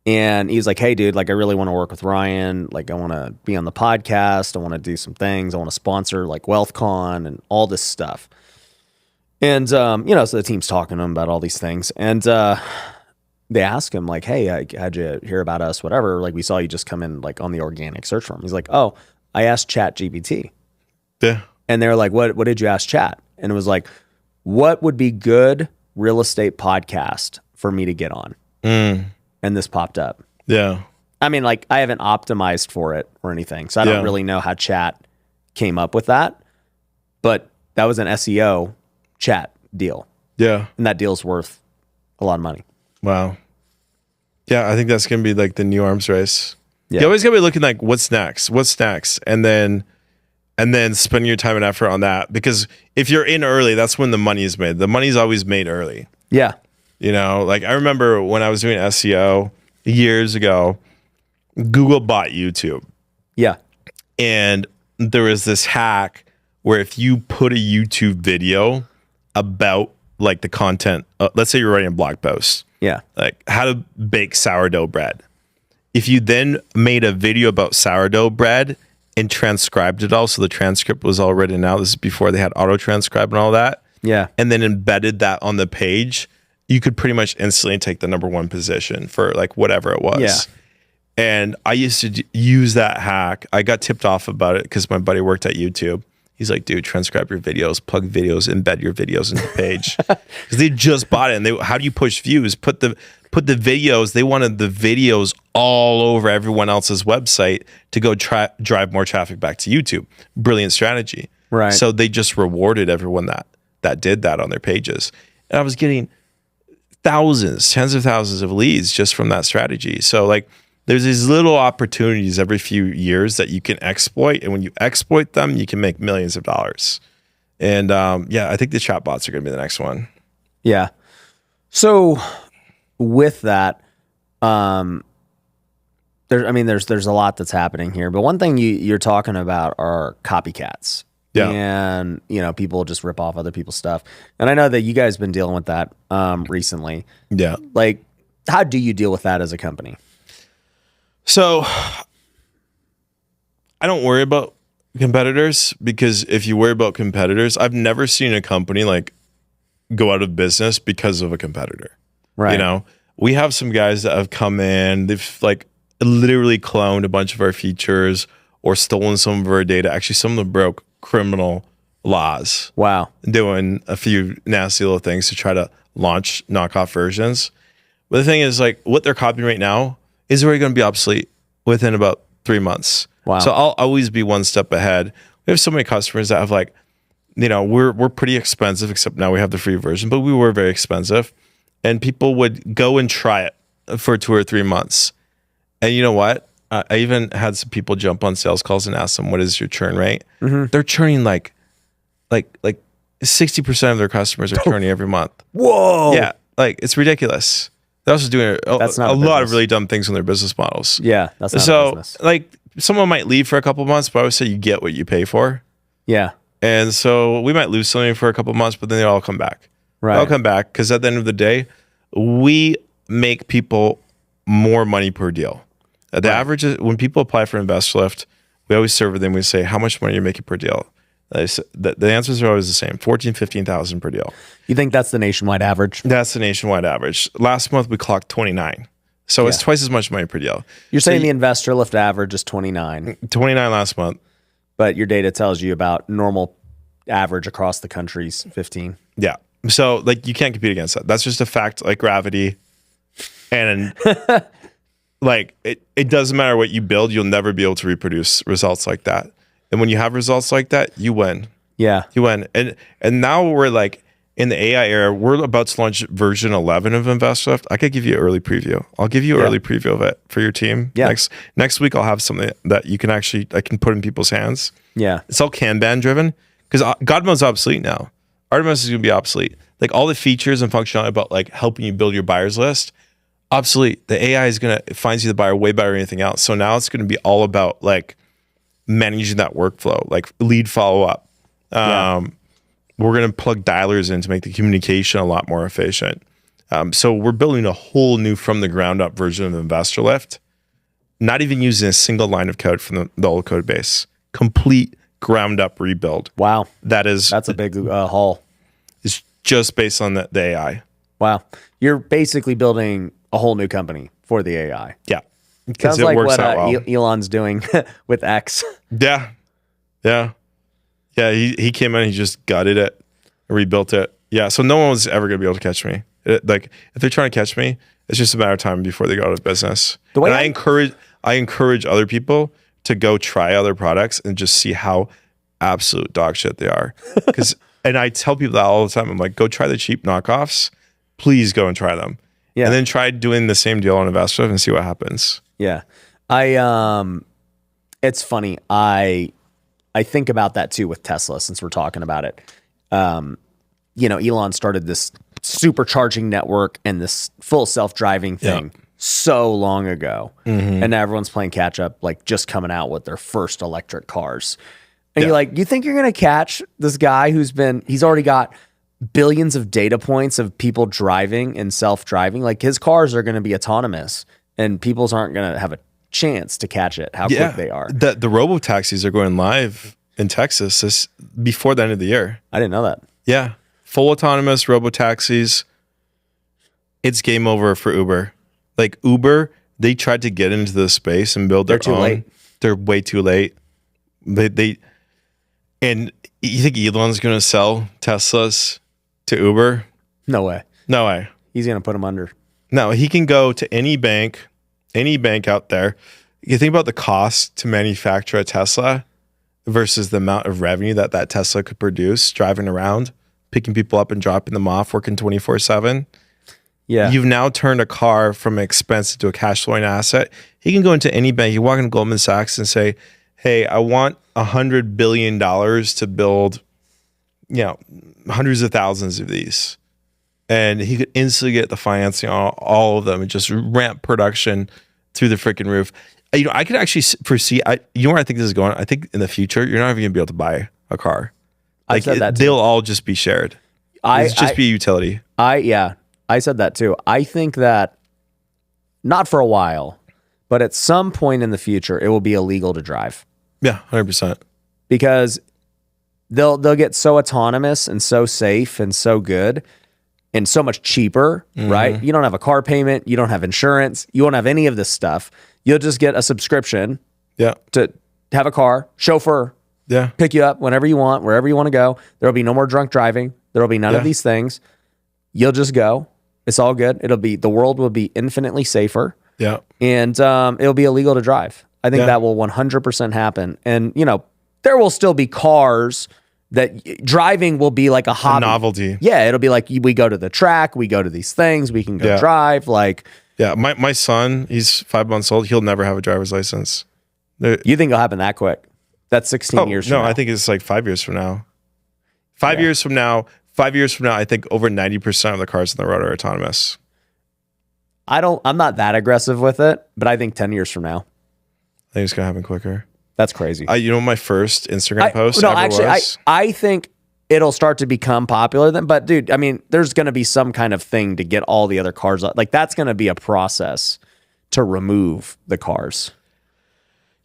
and he's like, hey, dude, like, I really want to work with Ryan. Like, I want to be on the podcast. I want to do some things. I want to sponsor like WealthCon and all this stuff. And, so the team's talking to him about all these things. And they ask him like, hey, how'd you hear about us? Whatever. Like, we saw you just come in like on the organic search firm. He's like, oh, I asked ChatGPT. Yeah. And they're like, what did you ask Chat? And it was like, what would be good real estate podcast for me to get on? And this popped up. Yeah. I mean, like, I haven't optimized for it or anything, so I don't really know how Chat came up with that. But that was an SEO Chat deal. Yeah. And that deal's worth a lot of money. Wow. Yeah, I think that's going to be like the new arms race. Yeah. You always got to be looking like, what's next? And then spend your time and effort on that. Because if you're in early, that's when the money is made. The money's always made early. Yeah. You know, like I remember when I was doing SEO years ago, Google bought YouTube. Yeah. And there was this hack where if you put a YouTube video about like the content, let's say you're writing a blog post. Yeah. Like how to bake sourdough bread. If you then made a video about sourdough bread and transcribed it all, so the transcript was all written out. This is before they had auto transcribe and all that. Yeah. And then embedded that on the page, you could pretty much instantly take the #1 position for like whatever it was. Yeah. And I used to use that hack. I got tipped off about it because my buddy worked at YouTube. He's like, dude, transcribe your videos, plug videos, embed your videos into the page. Because they just bought it. And how do you push views? Put the videos, they wanted the videos all over everyone else's website to go drive more traffic back to YouTube. Brilliant strategy. Right. So they just rewarded everyone that did that on their pages. And I was getting thousands, tens of thousands of leads just from that strategy. So like there's these little opportunities every few years that you can exploit. And when you exploit them, you can make millions of dollars. And I think the chatbots are going to be the next one. there's a lot that's happening here. But one thing you're talking about are copycats. Yeah. And, people just rip off other people's stuff. And I know that you guys have been dealing with that recently. Yeah. Like, how do you deal with that as a company? So I don't worry about competitors, because if you worry about competitors, I've never seen a company like go out of business because of a competitor. Right. We have some guys that have come in, they've like literally cloned a bunch of our features or stolen some of our data. Actually, some of them broke criminal laws. Wow. Doing a few nasty little things to try to launch knockoff versions. But the thing is, like, what they're copying right now is already going to be obsolete within about 3 months. Wow. So I'll always be one step ahead. We have so many customers that have like, we're pretty expensive, except now we have the free version, but we were very expensive. And people would go and try it for 2 or 3 months. And you know what? I even had some people jump on sales calls and ask them, what is your churn rate? Mm-hmm. They're churning like 60% of their customers are churning every month. Whoa. Yeah. Like, it's ridiculous. They're also doing a lot of really dumb things in their business models. Yeah. That's not a business. Like, someone might leave for a couple months, but I would say you get what you pay for. Yeah. And so we might lose something for a couple months, but then they all come back. Right. They'll come back because at the end of the day, we make people more money per deal. The average is, when people apply for Investorlift, we always survey them. We say, how much money are you making per deal? The answers are always the same, 14, 15,000 per deal. You think that's the nationwide average? That's the nationwide average. Last month, we clocked 29. So it's twice as much money per deal. You're saying the Investorlift average is 29. 29 last month. But your data tells you about normal average across the country's 15. Yeah. So, like, you can't compete against that. That's just a fact, like gravity. And like, it doesn't matter what you build, you'll never be able to reproduce results like that. And when you have results like that, you win. Yeah. You win. And now we're like in the AI era, we're about to launch version 11 of Investorlift. I could give you an early preview. I'll give you an early preview of it for your team. Yeah. Next week, I'll have something that you can I can put in people's hands. Yeah. It's all Kanban driven, because God mode's obsolete now. Artemis is going to be obsolete. Like, all the features and functionality about like helping you build your buyers list, obsolete. The AI is going to find you the buyer way better than anything else. So now it's going to be all about like managing that workflow, like lead follow up. We're going to plug dialers in to make the communication a lot more efficient. So we're building a whole new from the ground up version of Investorlift, not even using a single line of code from the old code base. Complete ground up rebuild. Wow. That's a big haul. It's just based on the AI. Wow. You're basically building a whole new company for the AI. Yeah. Sounds like what Elon's doing with X. Yeah. He came in, he just gutted it, rebuilt it. Yeah. So no one was ever going to be able to catch me. Like, if they're trying to catch me, it's just a matter of time before they go out of business. And I encourage other people to go try other products and just see how absolute dog shit they are. And I tell people that all the time. I'm like, go try the cheap knockoffs. Please go and try them. Yeah. And then try doing the same deal on Investorlift and see what happens. Yeah. It's funny. I think about that too with Tesla, since we're talking about it. Elon started this supercharging network and this full self-driving thing so long ago. Mm-hmm. And now everyone's playing catch up, like just coming out with their first electric cars. And you're like, you think you're going to catch this guy he's already got billions of data points of people driving and self-driving? Like, his cars are going to be autonomous and people's aren't going to have a chance to catch it, how quick they are. The robo-taxis are going live in Texas before the end of the year. I didn't know that. Yeah. Full autonomous robo-taxis. It's game over for Uber. Like, Uber, they tried to get into the space and build their own. They're too late. They're way too late. And you think Elon's going to sell Teslas to Uber? No way. No way. He's going to put them under. No, he can go to any bank out there. You think about the cost to manufacture a Tesla versus the amount of revenue that Tesla could produce driving around, picking people up and dropping them off, working 24/7. Yeah. You've now turned a car from an expense into a cash flowing asset. He can go into any bank. You walk into Goldman Sachs and say, hey, I want $100 billion to build, hundreds of thousands of these. And he could instantly get the financing on all of them and just ramp production through the freaking roof. I could actually foresee. You know where I think this is going. I think in the future, you're not even gonna be able to buy a car. I said that too. They'll all just be shared. It'll just be a utility. I said that too. I think that not for a while, but at some point in the future, it will be illegal to drive. Yeah, 100%. Because they'll get so autonomous and so safe and so good and so much cheaper, right? You don't have a car payment, you don't have insurance, you won't have any of this stuff. You'll just get a subscription to have a car, chauffeur, pick you up whenever you want, wherever you want to go. There'll be no more drunk driving. There'll be none of these things. You'll just go. It's all good. The world will be infinitely safer. Yeah. And it'll be illegal to drive. I think that will 100% happen. And, there will still be cars that driving will be like a hobby. A novelty. Yeah, it'll be like we go to the track, we go to these things, we can go drive. Like, my son, he's 5 months old. He'll never have a driver's license. You think it'll happen that quick? That's 16 years from now. No, I think it's like 5 years from now. 5 years from now, I think over 90% of the cars on the road are autonomous. I'm not that aggressive with it, but I think 10 years from now. I think it's going to happen quicker. That's crazy. My first Instagram post was? I think it'll start to become popular then. But dude, I mean, there's going to be some kind of thing to get all the other cars. Like that's going to be a process to remove the cars.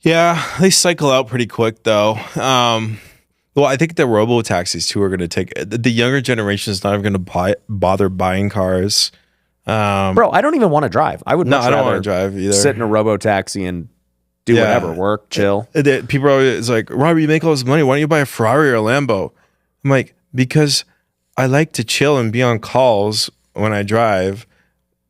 Yeah, they cycle out pretty quick though. Well, I think the robo taxis too are going to take the younger generation is not even going to bother buying cars. Bro, I don't even want to drive. I don't want to drive either. Sit in a robo taxi and do whatever, work, chill. People are always like, Robert, you make all this money. Why don't you buy a Ferrari or a Lambo? I'm like, because I like to chill and be on calls when I drive.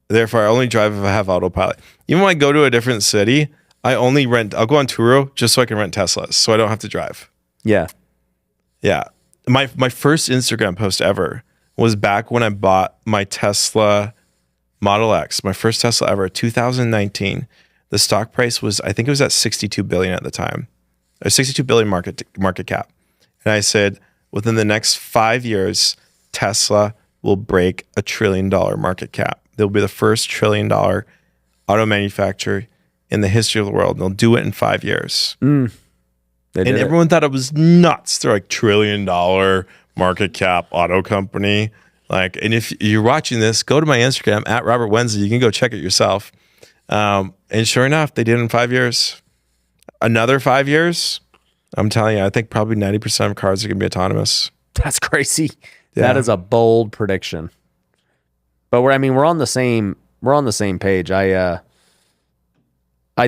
Therefore, I only drive if I have autopilot. Even when I go to a different city, I'll go on Turo just so I can rent Teslas so I don't have to drive. Yeah. Yeah. My first Instagram post ever was back when I bought my Tesla Model X, my first Tesla ever, 2019. The stock price was, I think it was at 62 billion at the time, or 62 billion market cap. And I said, within the next 5 years, Tesla will break $1 trillion market cap. They'll be the first $1 trillion auto manufacturer in the history of the world. They'll do it in 5 years. And everyone thought it was nuts. They're like $1 trillion market cap auto company. Like, and if you're watching this, go to my Instagram at Robert Wensley. You can go check it yourself. And sure enough, they did it in 5 years. Another 5 years, I'm telling you, I think probably 90% of cars are going to be autonomous. That's crazy. Yeah. That is a bold prediction. But we're on the same page. I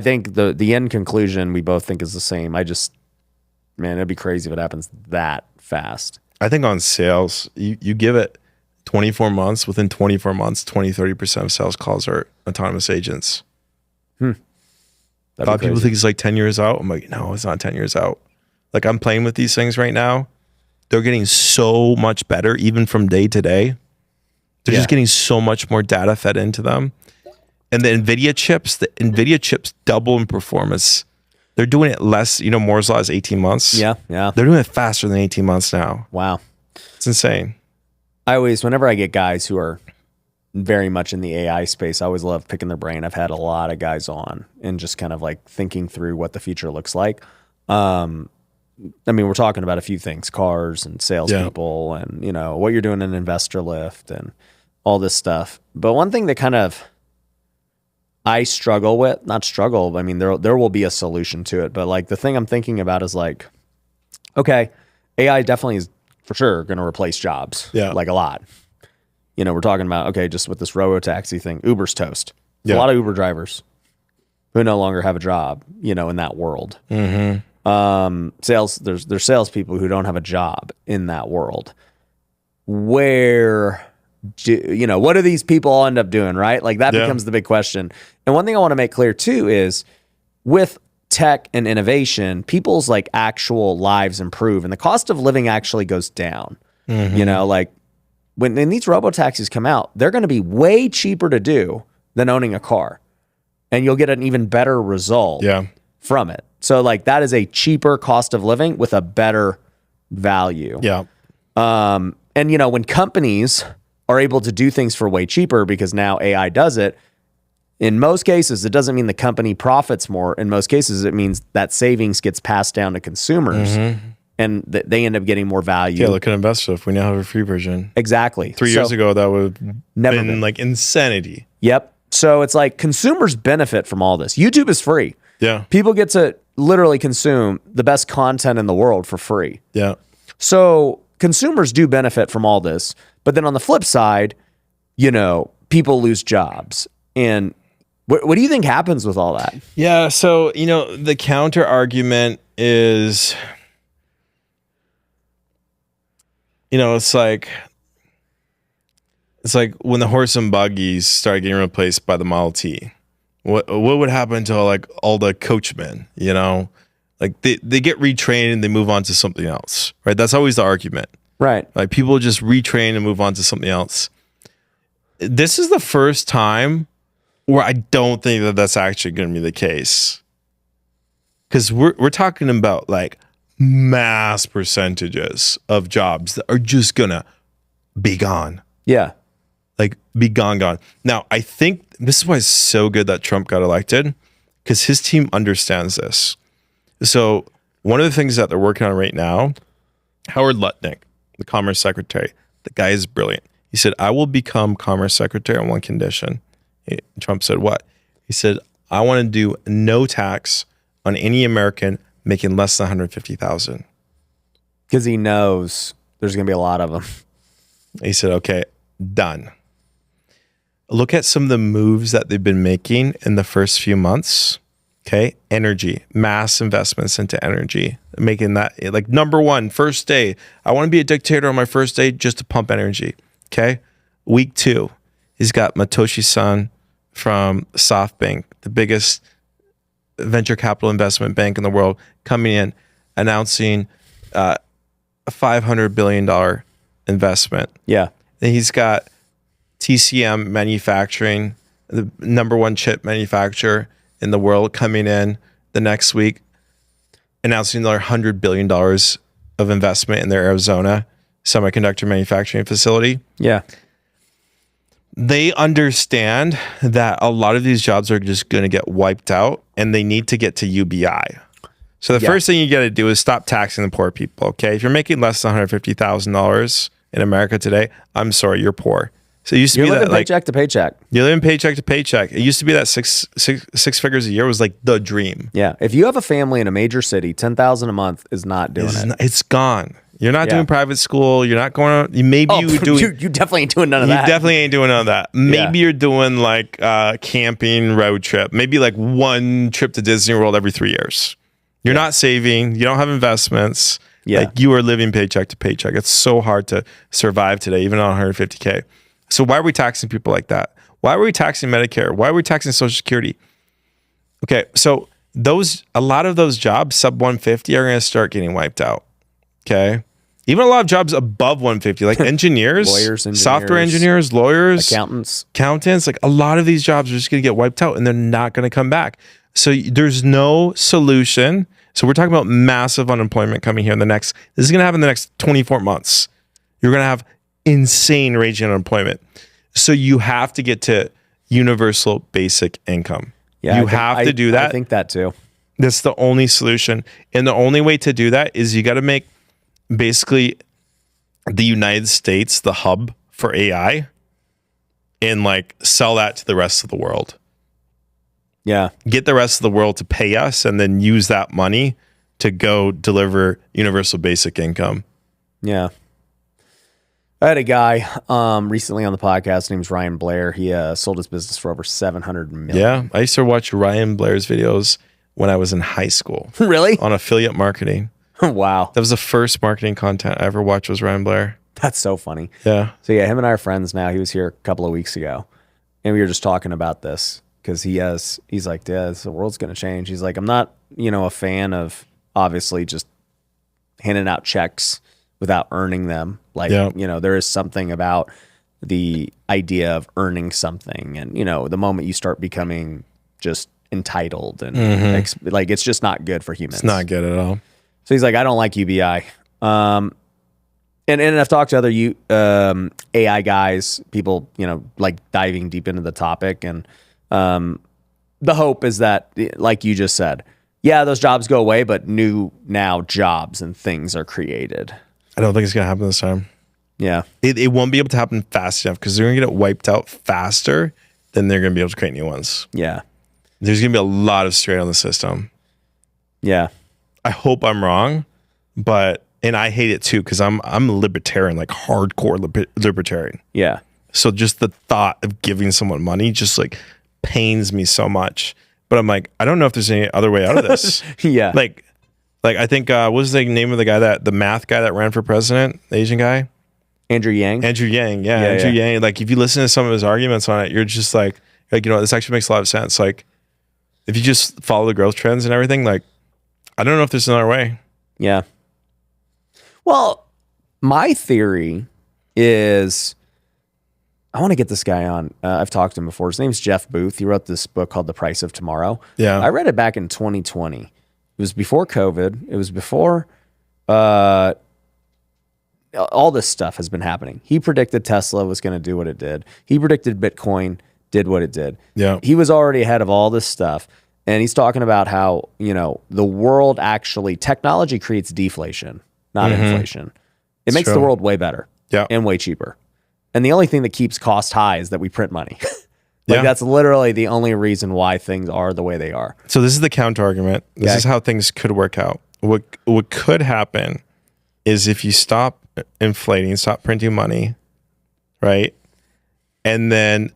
think the end conclusion we both think is the same. It'd be crazy if it happens that fast. I think on sales, you give it 24 months, within 24 months, 20-30% of sales calls are autonomous agents. A lot of people think it's like 10 years out. I'm like, no, it's not 10 years out. Like I'm playing with these things right now. They're getting so much better, even from day to day. They're just getting so much more data fed into them. And the NVIDIA chips double in performance. They're doing it less, Moore's Law is 18 months. Yeah. They're doing it faster than 18 months now. Wow. It's insane. Whenever I get guys who are very much in the AI space, I always love picking their brain. I've had a lot of guys on and just kind of like thinking through what the future looks like. We're talking about a few things, cars and salespeople and, what you're doing in Investorlift and all this stuff. But one thing that kind of I struggle with, there will be a solution to it. But like the thing I'm thinking about is like, okay, AI definitely is for sure going to replace jobs. Yeah. Like a lot. We're talking about, okay, just with this robo-taxi thing, Uber's toast. A lot of Uber drivers who no longer have a job, in that world. Mm-hmm. There's salespeople who don't have a job in that world. What do these people all end up doing, right? Like that becomes the big question. And one thing I want to make clear too is with tech and innovation, people's like actual lives improve and the cost of living actually goes down. Mm-hmm. When these robo-taxis come out, they're going to be way cheaper to do than owning a car. And you'll get an even better result from it. So that is a cheaper cost of living with a better value. Yeah. And when companies are able to do things for way cheaper because now AI does it, In most cases, it doesn't mean the company profits more. In most cases, it means that savings gets passed down to consumers and they end up getting more value. Yeah, look at Investorlift. We now have a free version. Exactly. 3 years ago, that would have Never been been. like insanity. Yep. So it's like consumers benefit from all this. YouTube is free. Yeah. People get to literally consume the best content in the world for free. Yeah. So consumers do benefit from all this. But then on the flip side, people lose jobs. And what do you think happens with all that? Yeah. So, the counter argument is, it's like when the horse and buggies started getting replaced by the Model T. What would happen to all the coachmen? Like they get retrained and they move on to something else, right? That's always the argument, Right. like people just retrain and move on to something else. This is the first time where I don't think that that's actually going to be the case, because we're talking about like mass percentages of jobs that are just gonna be gone. Yeah. Like be gone. Now, I think this is why it's so good that Trump got elected, because his team understands this. So one of the things that they're working on right now, Howard Lutnick, the Commerce Secretary, the guy is brilliant. He said, I will become Commerce Secretary on one condition. Trump said, what? He said, I want to do no tax on any American making less than $150,000. Because he knows there's going to be a lot of them. He said, okay, done. Look at some of the moves that they've been making in the first few months. Okay. Energy, mass investments into energy, making that like number one, first day. I want to be a dictator on my first day just to pump energy. Okay. Week 2, he's got Matoshi Son from SoftBank, the biggest venture capital investment bank in the world, coming in, announcing a $500 billion investment. Yeah. Then he's got TCM Manufacturing, the number one chip manufacturer in the world, coming in the next week, announcing another $100 billion of investment in their Arizona semiconductor manufacturing facility. Yeah. They understand that a lot of these jobs are just going to get wiped out and they need to get to UBI. So the first thing you got to do is stop taxing the poor people. Okay. If you're making less than $150,000 in America today, I'm sorry, you're poor. So it used to You're be living that paycheck to paycheck. you're living paycheck to paycheck. It used to be that six figures a year was like the dream. Yeah. If you have a family in a major city, 10,000 a month is not doing it. It's gone. You're not doing private school. You're not going to, maybe you would do. You definitely ain't doing none of You that. definitely ain't doing none of that. Maybe you're doing like camping road trip. Maybe like one trip to Disney World every 3 years. You're not saving. You don't have investments. Yeah. Like you are living paycheck to paycheck. It's so hard to survive today, even on 150K. So why are we taxing people like that? Why are we taxing Medicare? Why are we taxing Social Security? Okay, so a lot of those jobs sub 150 are going to start getting wiped out. Okay, even a lot of jobs above 150, like engineers, Lawyers, software engineers, lawyers, accountants. Like a lot of these jobs are just going to get wiped out, and they're not going to come back. So there's no solution. So we're talking about massive unemployment coming here in the next. This is going to happen in the next 24 months. You're going to have insane raging unemployment. So you have to get to universal basic income. Yeah, you have to do that. I think that too. That's the only solution. And the only way to do that is you got to make basically the United States the hub for AI and like sell that to the rest of the world. Yeah. Get the rest of the world to pay us and then use that money to go deliver universal basic income. Yeah. I had a guy recently on the podcast. His name's Ryan Blair. He sold his business for over 700 million. Yeah. I used to watch Ryan Blair's videos when I was in high school. Really? On affiliate marketing. Wow. That was the first marketing content I ever watched was Ryan Blair. That's so funny. Yeah. So yeah, him and I are friends now. He was here a couple of weeks ago and we were just talking about this because he's like, the world's going to change. He's like, I'm not, a fan of obviously just handing out checks without earning them. Like, there is something about the idea of earning something. And, the moment you start becoming just entitled and like, it's just not good for humans. It's not good at all. So he's like, I don't like UBI. And I've talked to other AI guys, people, like diving deep into the topic. And The hope is that, like you just said, yeah, those jobs go away, but new now jobs and things are created. I don't think it's going to happen this time. Yeah. It won't be able to happen fast enough because they're going to get wiped out faster than they're going to be able to create new ones. Yeah. There's going to be a lot of strain on the system. Yeah. I hope I'm wrong, and I hate it too because I'm a libertarian, like hardcore libertarian. Yeah. So just the thought of giving someone money just like pains me so much. But I'm like, I don't know if there's any other way out of this. Yeah. Like I think what was the name of the math guy that ran for president, the Asian guy? Andrew Yang. Andrew Yang. Like if you listen to some of his arguments on it, you're just like, this actually makes a lot of sense. Like if you just follow the growth trends and everything, like I don't know if there's another way. Yeah. Well, my theory is, I want to get this guy on. I've talked to him before. His name's Jeff Booth. He wrote this book called The Price of Tomorrow. Yeah. I read it back in 2020. It was before COVID. It was before all this stuff has been happening. He predicted Tesla was going to do what it did. He predicted Bitcoin did what it did. Yeah. He was already ahead of all this stuff. And he's talking about how, the world technology creates deflation, not inflation. It makes the world way better and way cheaper. And the only thing that keeps costs high is that we print money. That's literally the only reason why things are the way they are. So this is the counter argument. This is how things could work out. What could happen is if you stop inflating, stop printing money, right? And then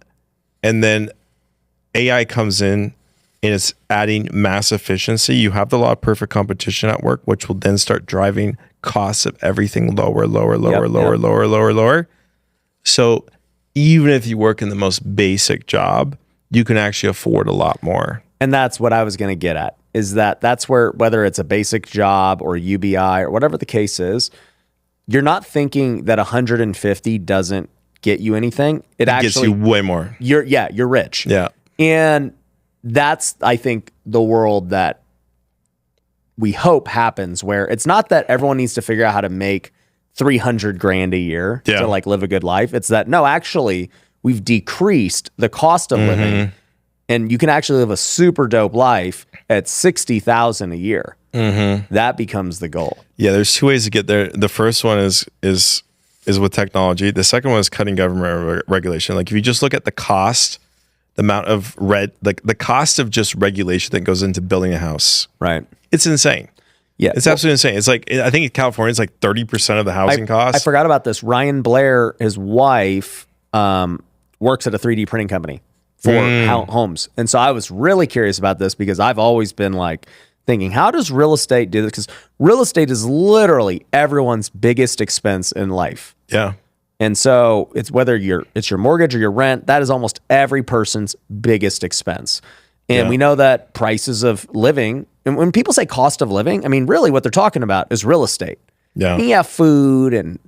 AI comes in and it's adding mass efficiency. You have the law of perfect competition at work, which will then start driving costs of everything lower. So even if you work in the most basic job, you can actually afford a lot more. And that's what I was going to get at, is that's where, whether it's a basic job or UBI or whatever the case is, you're not thinking that 150 doesn't get you anything. It actually gets you way more. You're rich. Yeah. And that's, I think, the world that we hope happens, where it's not that everyone needs to figure out how to make 300 grand a year to like live a good life. It's that, no, actually we've decreased the cost of living and you can actually live a super dope life at 60,000 a year. That becomes the goal. Yeah. There's two ways to get there. The first one is with technology. The second one is cutting government regulation. Like if you just look at the cost, the amount of the cost of just regulation that goes into building a house, right? It's insane. Yeah, it's absolutely insane. It's like, I think in California, it's like 30% of the housing costs. I forgot about this. Ryan Blair, his wife, works at a 3D printing company for homes. And so I was really curious about this because I've always been like thinking, how does real estate do this? Because real estate is literally everyone's biggest expense in life. Yeah. And so it's whether it's your mortgage or your rent, that is almost every person's biggest expense. And we know that prices of living, and when people say cost of living, I mean, really what they're talking about is real estate. Yeah. Yeah, food and,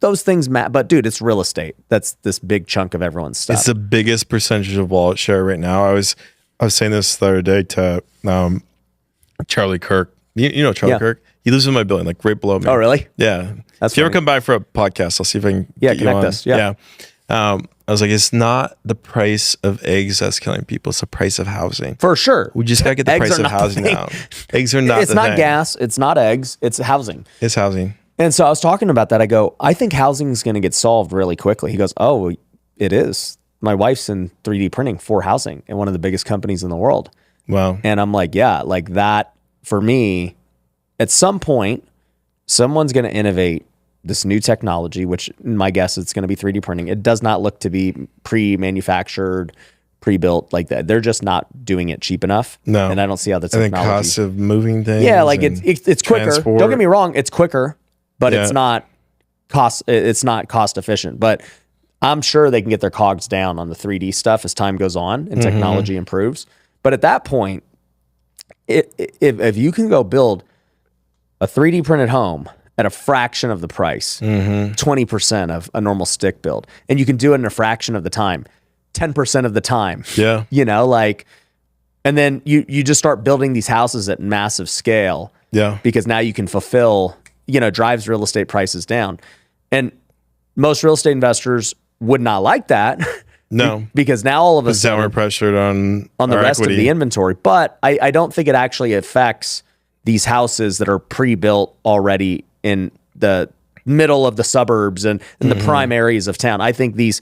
those things matter. But dude, it's real estate. That's this big chunk of everyone's stuff. It's the biggest percentage of wallet share right now. I was saying this the other day to Charlie Kirk. You know Charlie Kirk? He lives in my building, like right below me. Oh, really? Yeah. That's if you ever come by for a podcast, I'll see if I can get you connect on. us. Yeah. I was like, it's not the price of eggs that's killing people. It's the price of housing. For sure. We just got to get the Eggs price are of not housing the thing. down. Eggs are not It's the not thing. gas. It's not eggs. It's housing. It's housing. And so I was talking about that. I go, I think housing is going to get solved really quickly. He goes, oh, it is. My wife's in 3D printing for housing in one of the biggest companies in the world. Wow. And I'm like, yeah, like that for me, at some point, someone's going to innovate this new technology, which my guess it's going to be 3D printing. It does not look to be pre-manufactured, pre-built like that. They're just not doing it cheap enough. No. And I don't see how the And technology. the cost of moving things. Yeah, like it's quicker. transport. Don't get me wrong, it's quicker, but Yeah. it's not cost efficient. But I'm sure they can get their cogs down on the 3D stuff as time goes on and technology improves. But at that point, if you can go build a 3D printed home at a fraction of the price, 20% of a normal stick build, and you can do it in a fraction of the time, 10% of the time. Yeah. And then you just start building these houses at massive scale. Yeah. Because now you can fulfill, drives real estate prices down. And most real estate investors would not like that No, because now all of a it's downward sudden pressured on the our rest equity. of the inventory. But I don't think it actually affects these houses that are pre-built already in the middle of the suburbs and in the prime areas of town. I think these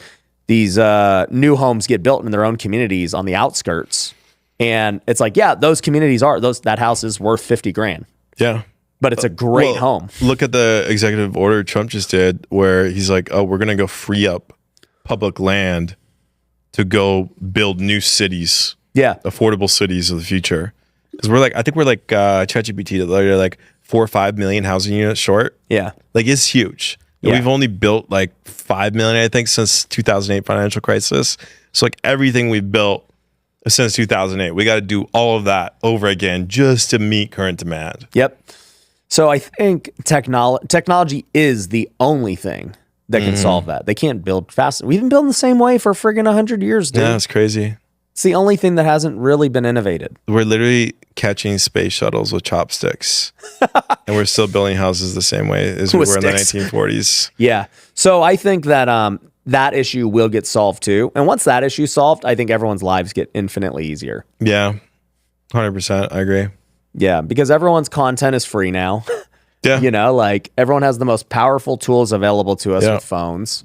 new homes get built in their own communities on the outskirts. And it's like, yeah, those communities that house is worth 50 grand. Yeah. But it's a great home. Look at the executive order Trump just did where he's like, oh, we're going to go free up public land to go build new cities. Yeah. Affordable cities of the future. Because I think we're like ChatGPT, they're like 4 or 5 million housing units short. Yeah. Like it's huge. And we've only built like 5 million, I think, since 2008 financial crisis. So like everything we've built since 2008, we got to do all of that over again just to meet current demand. Yep. So I think technology is the only thing that can solve that. They can't build fast. We've been building the same way for friggin' 100 years, dude. Yeah, it's crazy. It's the only thing that hasn't really been innovated. We're literally catching space shuttles with chopsticks. And we're still building houses the same way as we were in the 1940s. Yeah. So I think that that issue will get solved too. And once that issue solved, I think everyone's lives get infinitely easier. Yeah. 100%. I agree. Yeah, because everyone's content is free now. Yeah. You know, like everyone has the most powerful tools available to us with phones.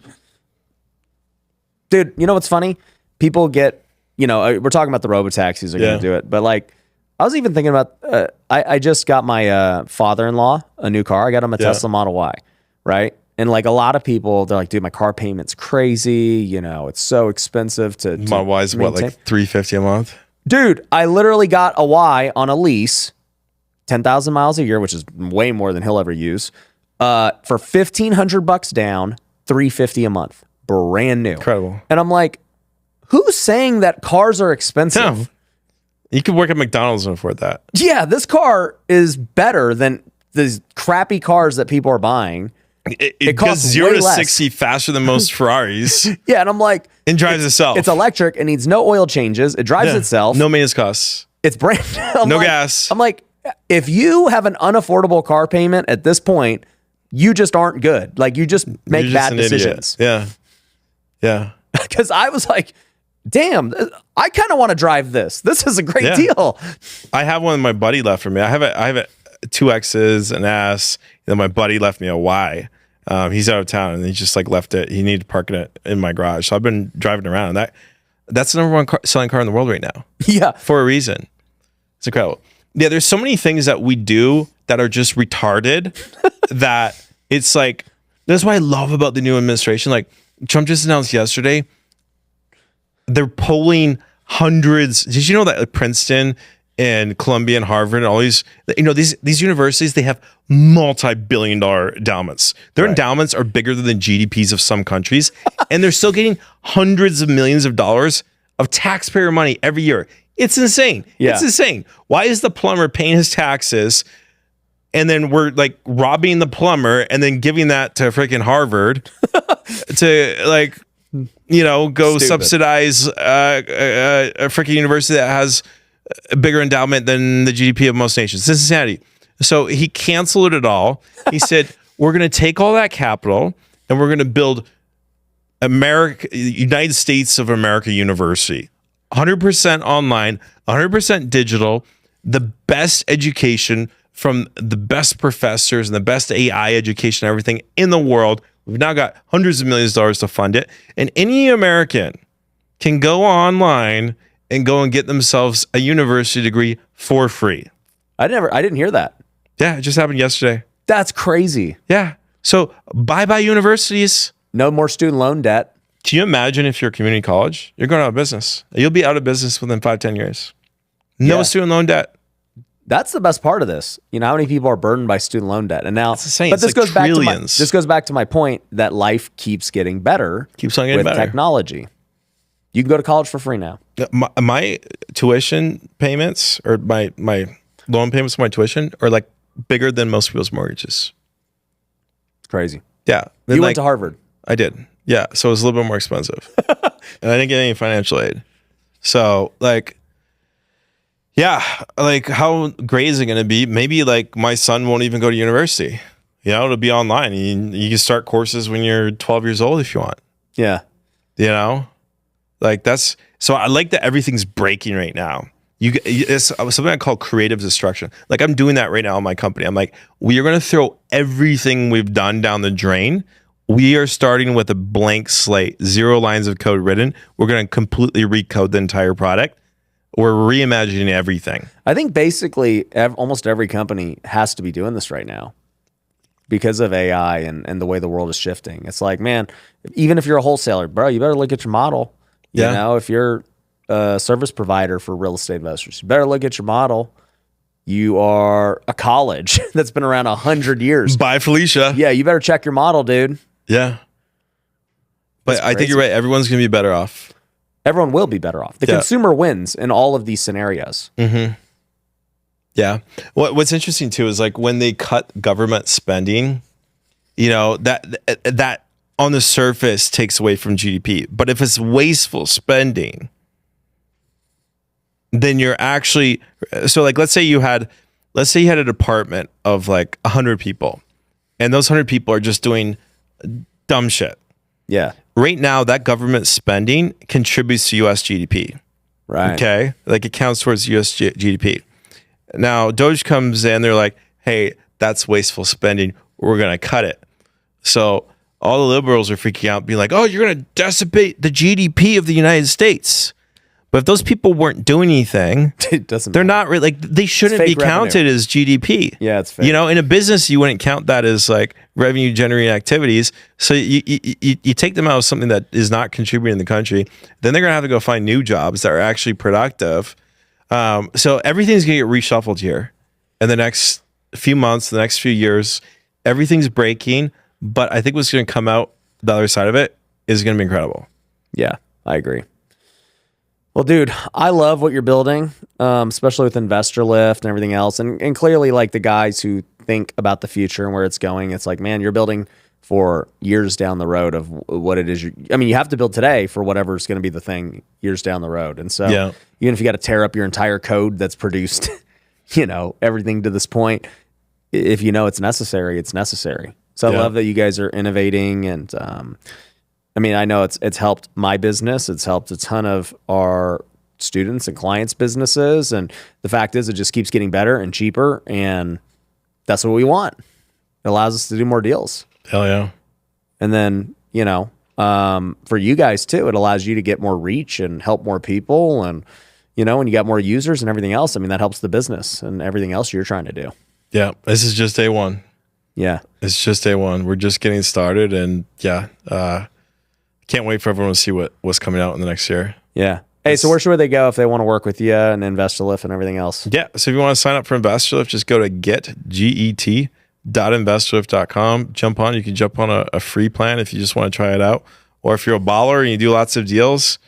Dude, you know what's funny? People get, we're talking about the robotaxis are going to do it. But like, I was even thinking about, I just got my father-in-law a new car. I got him a Tesla Model Y, right? And like a lot of people, they're like, dude, my car payment's crazy. It's so expensive to Model Y is what, like $350 a month? Dude, I literally got a Y on a lease, 10,000 miles a year, which is way more than he'll ever use, for $1,500 down, $350 a month, brand new. Incredible. And I'm like, who's saying that cars are expensive? No. You could work at McDonald's and afford that. Yeah, this car is better than these crappy cars that people are buying. It costs 0 to 60 faster than most Ferraris. Yeah, and I'm like, and drives itself. It's electric. It needs no oil changes. It drives itself. No maintenance costs. It's brand no gas. I'm like, if you have an unaffordable car payment at this point, you just aren't good. Like you just make bad decisions. Idiot. Yeah. Because I was like, damn, I kind of want to drive this. This is a great deal. I have one my buddy left for me. I have two X's, an S, and then my buddy left me a Y. He's out of town and he just like left it. He needed to park it in my garage. So I've been driving around. That's the number one selling car in the world right now. Yeah. For a reason. It's incredible. Yeah, there's so many things that we do that are just retarded that it's like, that's what I love about the new administration. Like Trump just announced yesterday, they're polling hundreds. Did you know that Princeton and Columbia and Harvard and all these, these universities, they have multi-billion-dollar endowments. Their endowments are bigger than the GDPs of some countries, and they're still getting hundreds of millions of dollars of taxpayer money every year. It's insane. Yeah. It's insane. Why is the plumber paying his taxes, and then we're like robbing the plumber and then giving that to freaking Harvard to like, go subsidize a freaking university that has a bigger endowment than the GDP of most nations. This is insanity. So he canceled it all. He said, we're going to take all that capital and we're going to build United States of America University. 100% online, 100% digital, the best education from the best professors and the best AI education, everything in the world. We've now got hundreds of millions of dollars to fund it. And any American can go online and go and get themselves a university degree for free. I didn't hear that. Yeah, it just happened yesterday. That's crazy. Yeah. So bye-bye universities. No more student loan debt. Can you imagine if you're a community college? You're going out of business. You'll be out of business within 5-10 years. No student loan debt. That's the best part of this. You know how many people are burdened by student loan debt, and now, it's insane. But this goes back to my point that life keeps getting better. Keeps on getting better. Technology. You can go to college for free now. My tuition payments or my loan payments for my tuition are like bigger than most people's mortgages. It's crazy. Yeah. You went to Harvard. I did. Yeah. So it was a little bit more expensive. And I didn't get any financial aid. So like, yeah, like how great is it going to be? Maybe like my son won't even go to university. It'll be online. You can start courses when you're 12 years old if you want. Yeah. Like so I like that everything's breaking right now. It's something I call creative destruction. Like I'm doing that right now in my company. I'm like, we are going to throw everything we've done down the drain. We are starting with a blank slate, 0 lines of code written. We're going to completely recode the entire product. We're reimagining everything. I think basically almost every company has to be doing this right now because of AI and the way the world is shifting. It's like, man, even if you're a wholesaler, bro, you better look at your model. You know, if you're a service provider for real estate investors, you better look at your model. You are a college that's been around 100 years. Bye, Felicia. Yeah, you better check your model, dude. Yeah. But I think you're right. Everyone's going to be better off. Everyone will be better off. The consumer wins in all of these scenarios. Mm-hmm. Yeah. What's interesting too is like when they cut government spending, you know, that on the surface takes away from GDP. But if it's wasteful spending, then you're actually, so like let's say you had a department of like 100 people, and those 100 people are just doing dumb shit. Yeah. Right now, that government spending contributes to U.S. GDP. Right. Okay. Like it counts towards U.S. GDP. Now, Doge comes in, they're like, hey, that's wasteful spending. We're going to cut it. So all the liberals are freaking out, being like, oh, you're going to dissipate the GDP of the United States. But if those people weren't doing anything, they're not really, like, they shouldn't be counted as GDP. Yeah, it's fake. You know, in a business, you wouldn't count that as like revenue generating activities. So you take them out of something that is not contributing in the country. Then they're going to have to go find new jobs that are actually productive. So everything's going to get reshuffled here in the next few months, the next few years. Everything's breaking. But I think what's going to come out the other side of it is going to be incredible. Yeah, I agree. Well, dude, I love what you're building, especially with Investorlift and everything else. And clearly, like the guys who think about the future and where it's going, it's like, man, you're building for years down the road of what it is. You have to build today for whatever's going to be the thing years down the road. And so even if you got to tear up your entire code that's produced, you know, everything to this point, if you know it's necessary, it's necessary. So I love that you guys are innovating and, I know it's helped my business. It's helped a ton of our students and clients' businesses. And the fact is, it just keeps getting better and cheaper. And that's what we want. It allows us to do more deals. Hell yeah. And then, you know, for you guys too, it allows you to get more reach and help more people. And, you know, when you got more users and everything else, that helps the business and everything else you're trying to do. Yeah. This is just day one. Yeah. It's just day one. We're just getting started. And can't wait for everyone to see what's coming out in the next year. Yeah. Hey, so where should they go if they want to work with you and Investorlift and everything else? Yeah. So if you want to sign up for Investorlift, just go to get.investorlift.com. Jump on. You can jump on a free plan if you just want to try it out. Or if you're a baller and you do lots of deals,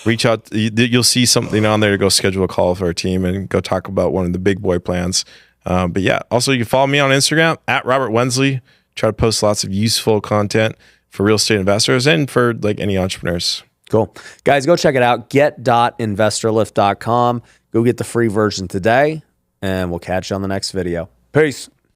reach out. You'll see something on there to go schedule a call with our team and go talk about one of the big boy plans. But yeah, also you can follow me on Instagram at Robert Wensley. Try to post lots of useful content for real estate investors and for like any entrepreneurs. Cool. Guys, go check it out. Get.investorlift.com. Go get the free version today, and we'll catch you on the next video. Peace.